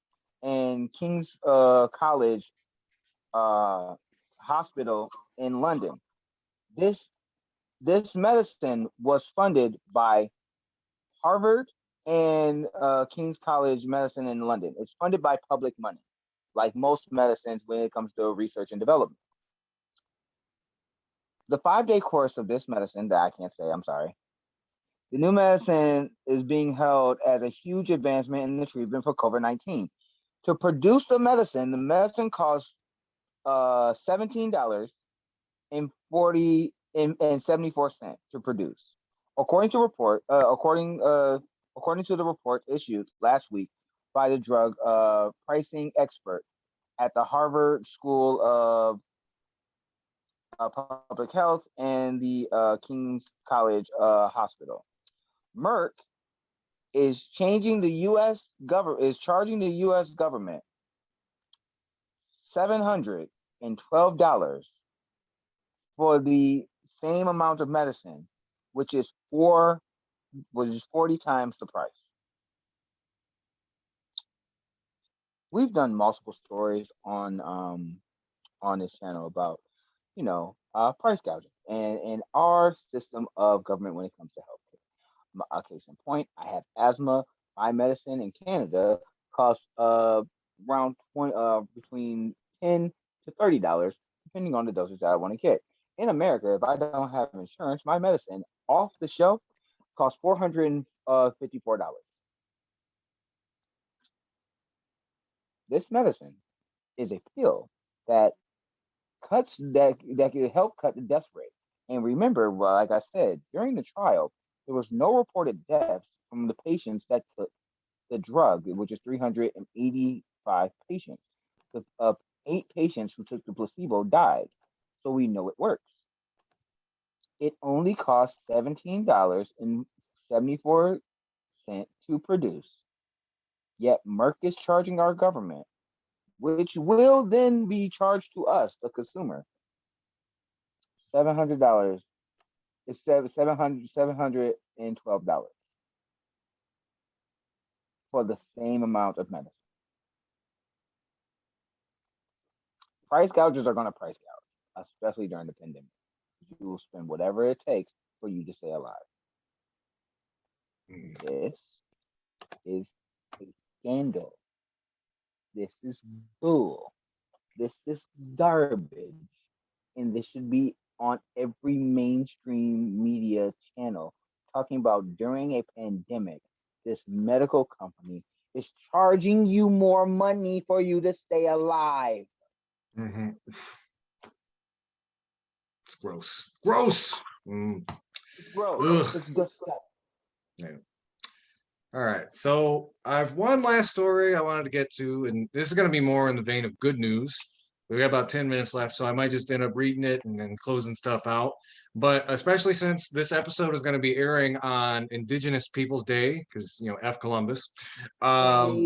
and King's College Hospital in London. This this medicine was funded by Harvard and King's College Medicine in London. It's funded by public money, like most medicines when it comes to research and development. The 5 day course of this medicine that I can't say, I'm sorry. The new medicine is being held as a huge advancement in the treatment for COVID-19. To produce the medicine costs $17 and 74 cents to produce. According to report, according to the report issued last week by the drug pricing expert at the Harvard School of Public Health, and the King's College Hospital. Merck is changing the U.S. government is charging the U.S. government $712 for the same amount of medicine, which is 40 times the price. We've done multiple stories on this channel about price gouging and our system of government when it comes to healthcare. A case in point, I have asthma. My medicine in Canada costs around between $10 to $30, depending on the dosage that I want to get. In America, if I don't have insurance, my medicine off the shelf costs $454. This medicine is a pill that can help cut the death rate. And remember, like I said, during the trial, there was no reported deaths from the patients that took the drug, which is 385 patients. The 8 patients who took the placebo died, so we know it works. It only costs $17.74 to produce, yet Merck is charging our government, which will then be charged to us, the consumer, $700. It's $712 for the same amount of medicine. Price gougers are going to price gouge, especially during the pandemic. You will spend whatever it takes for you to stay alive. This is a scandal. This is bull. This is garbage. And this should be on every mainstream media channel talking about during a pandemic, this medical company is charging you more money for you to stay alive.
Mm-hmm. It's gross. Gross.
It's gross. It's disgusting.
Yeah. All right. So I have one last story I wanted to get to, and this is going to be more in the vein of good news. We got about 10 minutes left, so I might just end up reading it and then closing stuff out. But especially since this episode is going to be airing on Indigenous Peoples Day, because, F Columbus. But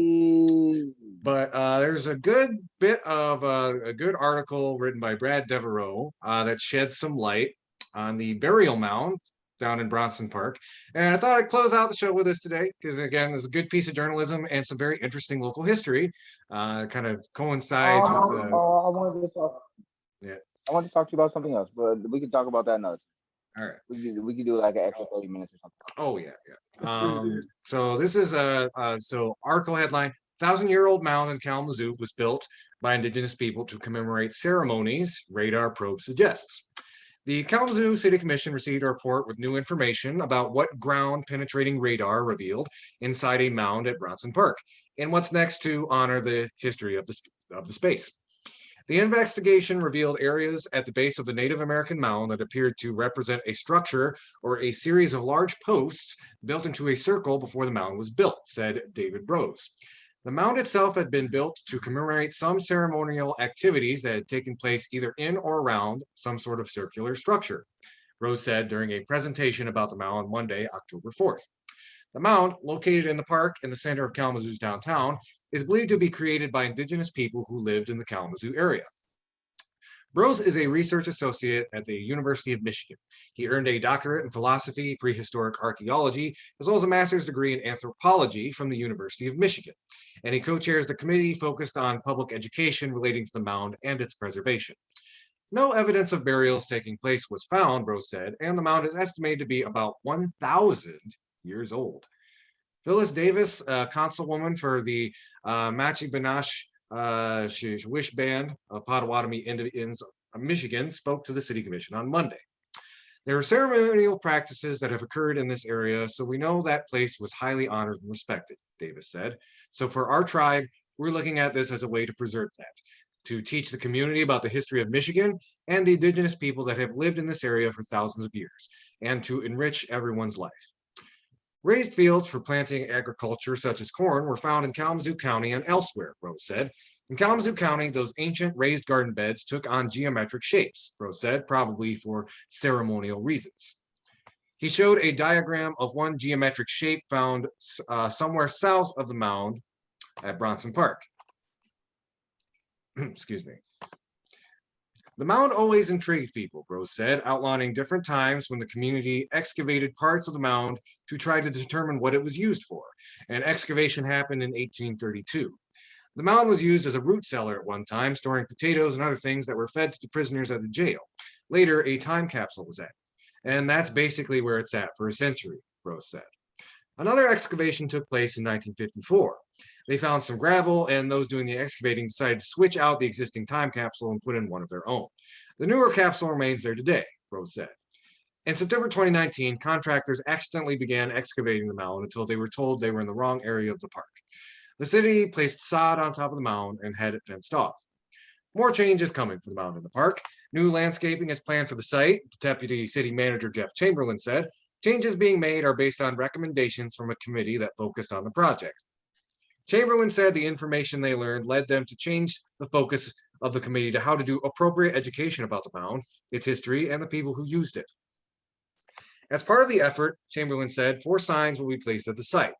there's a good bit of a good article written by Brad Devereaux that sheds some light on the burial mound down in Bronson Park. And I thought I'd close out the show with this today because, again, it's a good piece of journalism and some very interesting local history. Kind of coincides with.
I wanted to talk.
Yeah.
I wanted to talk to you about something else, but we can talk about that another time.
All right.
We could do like an extra 30 minutes or something.
Oh yeah. So this is so article headline: 1,000-year-old mound in Kalamazoo was built by Indigenous people to commemorate ceremonies radar probe suggests. The Kalamazoo City Commission received a report with new information about what ground-penetrating radar revealed inside a mound at Bronson Park, and what's next to honor the history of the space. The investigation revealed areas at the base of the Native American mound that appeared to represent a structure or a series of large posts built into a circle before the mound was built, said David Rose. The mound itself had been built to commemorate some ceremonial activities that had taken place either in or around some sort of circular structure, Rose said during a presentation about the mound Monday, October 4th. The mound, located in the park in the center of Kalamazoo's downtown, is believed to be created by Indigenous people who lived in the Kalamazoo area. Rose is a research associate at the University of Michigan. He earned a doctorate in philosophy, prehistoric archaeology, as well as a master's degree in anthropology from the University of Michigan. And he co-chairs the committee focused on public education relating to the mound and its preservation. No evidence of burials taking place was found, Rose said, and the mound is estimated to be about 1,000 years old. Phyllis Davis, councilwoman for the Machibanash Wish Band of Potawatomi Indians of Michigan, spoke to the City Commission on Monday. There are ceremonial practices that have occurred in this area, so we know that place was highly honored and respected, Davis said. So for our tribe, we're looking at this as a way to preserve that, to teach the community about the history of Michigan and the Indigenous people that have lived in this area for thousands of years, and to enrich everyone's life. Raised fields for planting agriculture, such as corn, were found in Kalamazoo County and elsewhere, Rose said. In Kalamazoo County, those ancient raised garden beds took on geometric shapes, Rose said, probably for ceremonial reasons. He showed a diagram of one geometric shape found somewhere south of the mound at Bronson Park. Excuse me. The mound always intrigued people, Rose said, outlining different times when the community excavated parts of the mound to try to determine what it was used for. An excavation happened in 1832. The mound was used as a root cellar at one time, storing potatoes and other things that were fed to the prisoners at the jail. Later, a time capsule was added. And that's basically where it's at for a century, Rose said. Another excavation took place in 1954. They found some gravel, and those doing the excavating decided to switch out the existing time capsule and put in one of their own. The newer capsule remains there today, Rose said. In September 2019, contractors accidentally began excavating the mound until they were told they were in the wrong area of the park. The city placed sod on top of the mound and had it fenced off. More change is coming for the mound in the park. New landscaping is planned for the site, Deputy City Manager Jeff Chamberlain said. Changes being made are based on recommendations from a committee that focused on the project. Chamberlain said the information they learned led them to change the focus of the committee to how to do appropriate education about the mound, its history, and the people who used it. As part of the effort, Chamberlain said 4 signs will be placed at the site,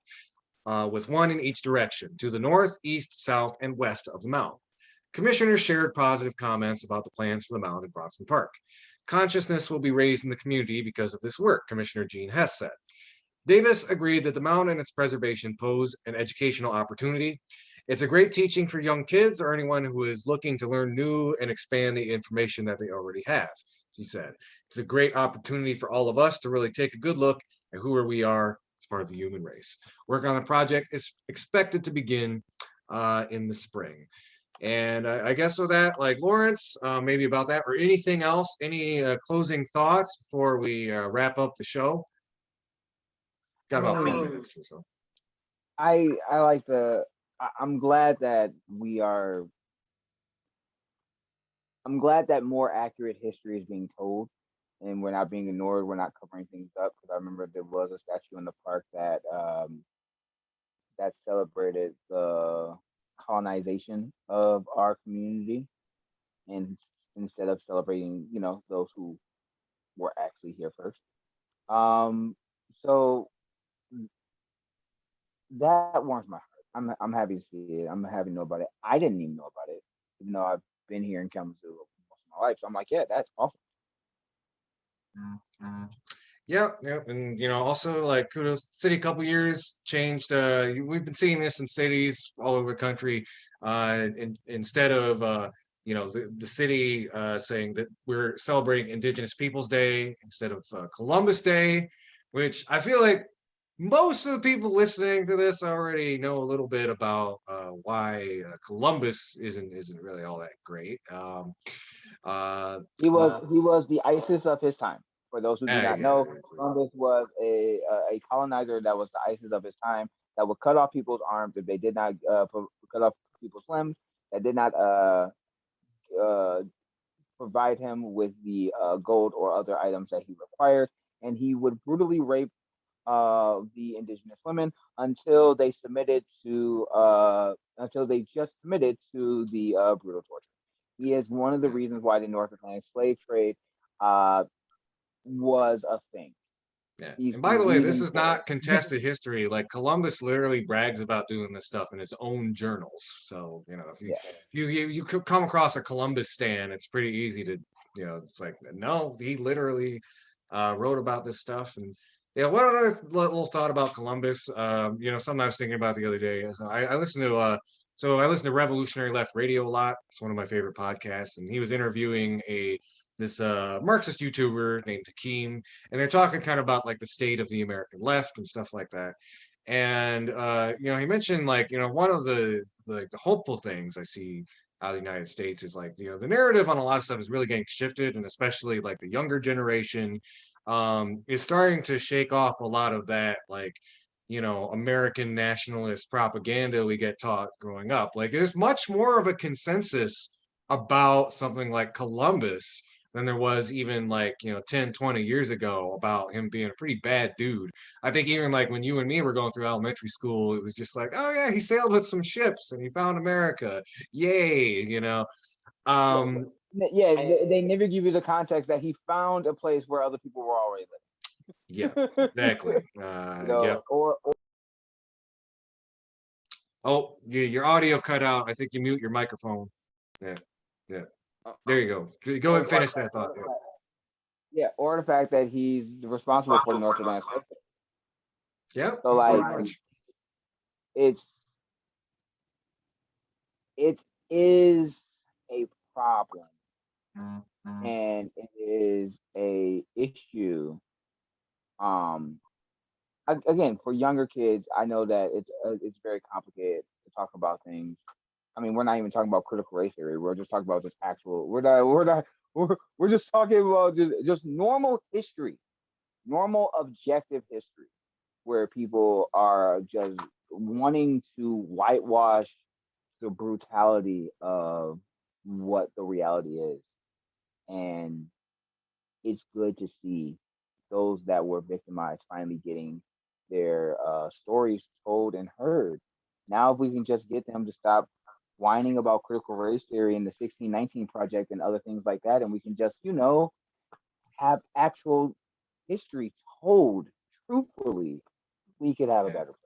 with 1 in each direction, to the north, east, south, and west of the mound. Commissioners shared positive comments about the plans for the mound in Bronson Park. Consciousness will be raised in the community because of this work, Commissioner Gene Hess said. Davis agreed that the mound and its preservation pose an educational opportunity. It's a great teaching for young kids or anyone who is looking to learn new and expand the information that they already have, she said. It's a great opportunity for all of us to really take a good look at who we are as part of the human race. Work on the project is expected to begin in the spring. And I guess with that, like Lawrence, maybe about that or anything else, any closing thoughts before we wrap up the show? Got about 10 minutes or so.
I like I'm glad that I'm glad that more accurate history is being told and we're not being ignored. We're not covering things up, because I remember there was a statue in the park that that celebrated the colonization of our community, and instead of celebrating, those who were actually here first. So that warms my heart. I'm happy to see it. I'm happy to know about it. I didn't even know about it, even though I've been here in Kalamazoo most of my life. So I'm like, yeah, that's awesome.
Yeah, and also like kudos city. A couple years changed. We've been seeing this in cities all over the country. Instead of the city saying that we're celebrating Indigenous Peoples Day instead of Columbus Day, which I feel like most of the people listening to this already know a little bit about why Columbus isn't really all that great.
He was the ISIS of his time. For those who do not know,
exactly.
Columbus was a colonizer that was the ISIS of his time, that would cut off people's arms if they did not cut off people's limbs, that did not provide him with the gold or other items that he required, and he would brutally rape the indigenous women until they just submitted to the brutal torture. He is one of the reasons why the North Atlantic slave trade was a thing.
Yeah. And by the way, this is not contested history. Like Columbus literally brags about doing this stuff in his own journals. So, if you come across a Columbus stan, it's pretty easy to, it's like, no, he literally wrote about this stuff. And one other little thought about Columbus, something I was thinking about the other day. I listen to Revolutionary Left Radio a lot. It's one of my favorite podcasts, and he was interviewing this Marxist YouTuber named Hakeem, and they're talking kind of about like the state of the American left and stuff like that. And he mentioned like one of the hopeful things I see out of the United States is like the narrative on a lot of stuff is really getting shifted, and especially like the younger generation is starting to shake off a lot of that like American nationalist propaganda we get taught growing up. Like there's much more of a consensus about something like Columbus than there was even like, 10, 20 years ago about him being a pretty bad dude. I think even like when you and me were going through elementary school, it was just like, oh yeah, he sailed with some ships and he found America. Yay. Um,
Yeah, they never give you the context that he found a place where other people were already
yes,
living.
exactly. Yep.
Or
Oh, yeah, your audio cut out. I think you mute your microphone. Yeah, yeah. There you go. Go ahead and finish that thought. Yeah.
or the fact that he's responsible for the North Atlantic Ocean.
Yep.
So
Pretty
like
much.
it's it is a problem, and it is a issue. Um, Again, for younger kids, I know that it's very complicated to talk about things. I mean, we're not even talking about critical race theory. We're just talking about just actual. We're just talking about just normal history, normal objective history, where people are just wanting to whitewash the brutality of what the reality is. And it's good to see those that were victimized finally getting their stories told and heard. Now, if we can just get them to stop whining about critical race theory and the 1619 project and other things like that, and we can just, have actual history told truthfully, we could have a
Yeah.
better place.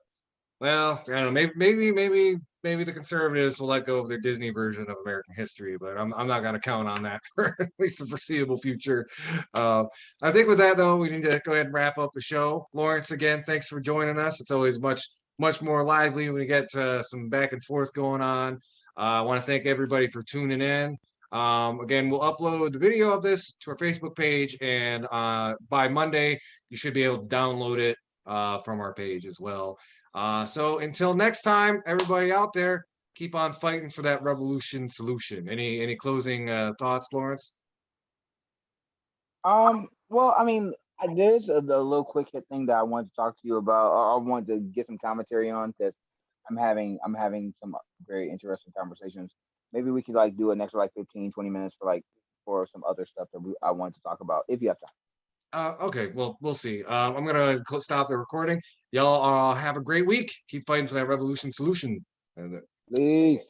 Well, I don't know. Maybe the conservatives will let go of their Disney version of American history, but I'm not going to count on that for at least the foreseeable future. Uh, I think with that though, we need to go ahead and wrap up the show. Lawrence, again, thanks for joining us. It's always much more lively when we get some back and forth going on. I want to thank everybody for tuning in. Again, we'll upload the video of this to our Facebook page, and by Monday, you should be able to download it from our page as well. So until next time, everybody out there, keep on fighting for that revolution solution. Any closing thoughts, Lawrence?
Well, I mean, there's a little quick hit thing that I wanted to talk to you about, or I wanted to get some commentary on, because I'm having some very interesting conversations. Maybe we could like do an extra like 15, 20 minutes for some other stuff that I wanted to talk about if you have time.
Okay, well, we'll see. I'm gonna stop the recording. Y'all have a great week. Keep fighting for that revolution solution.
Please.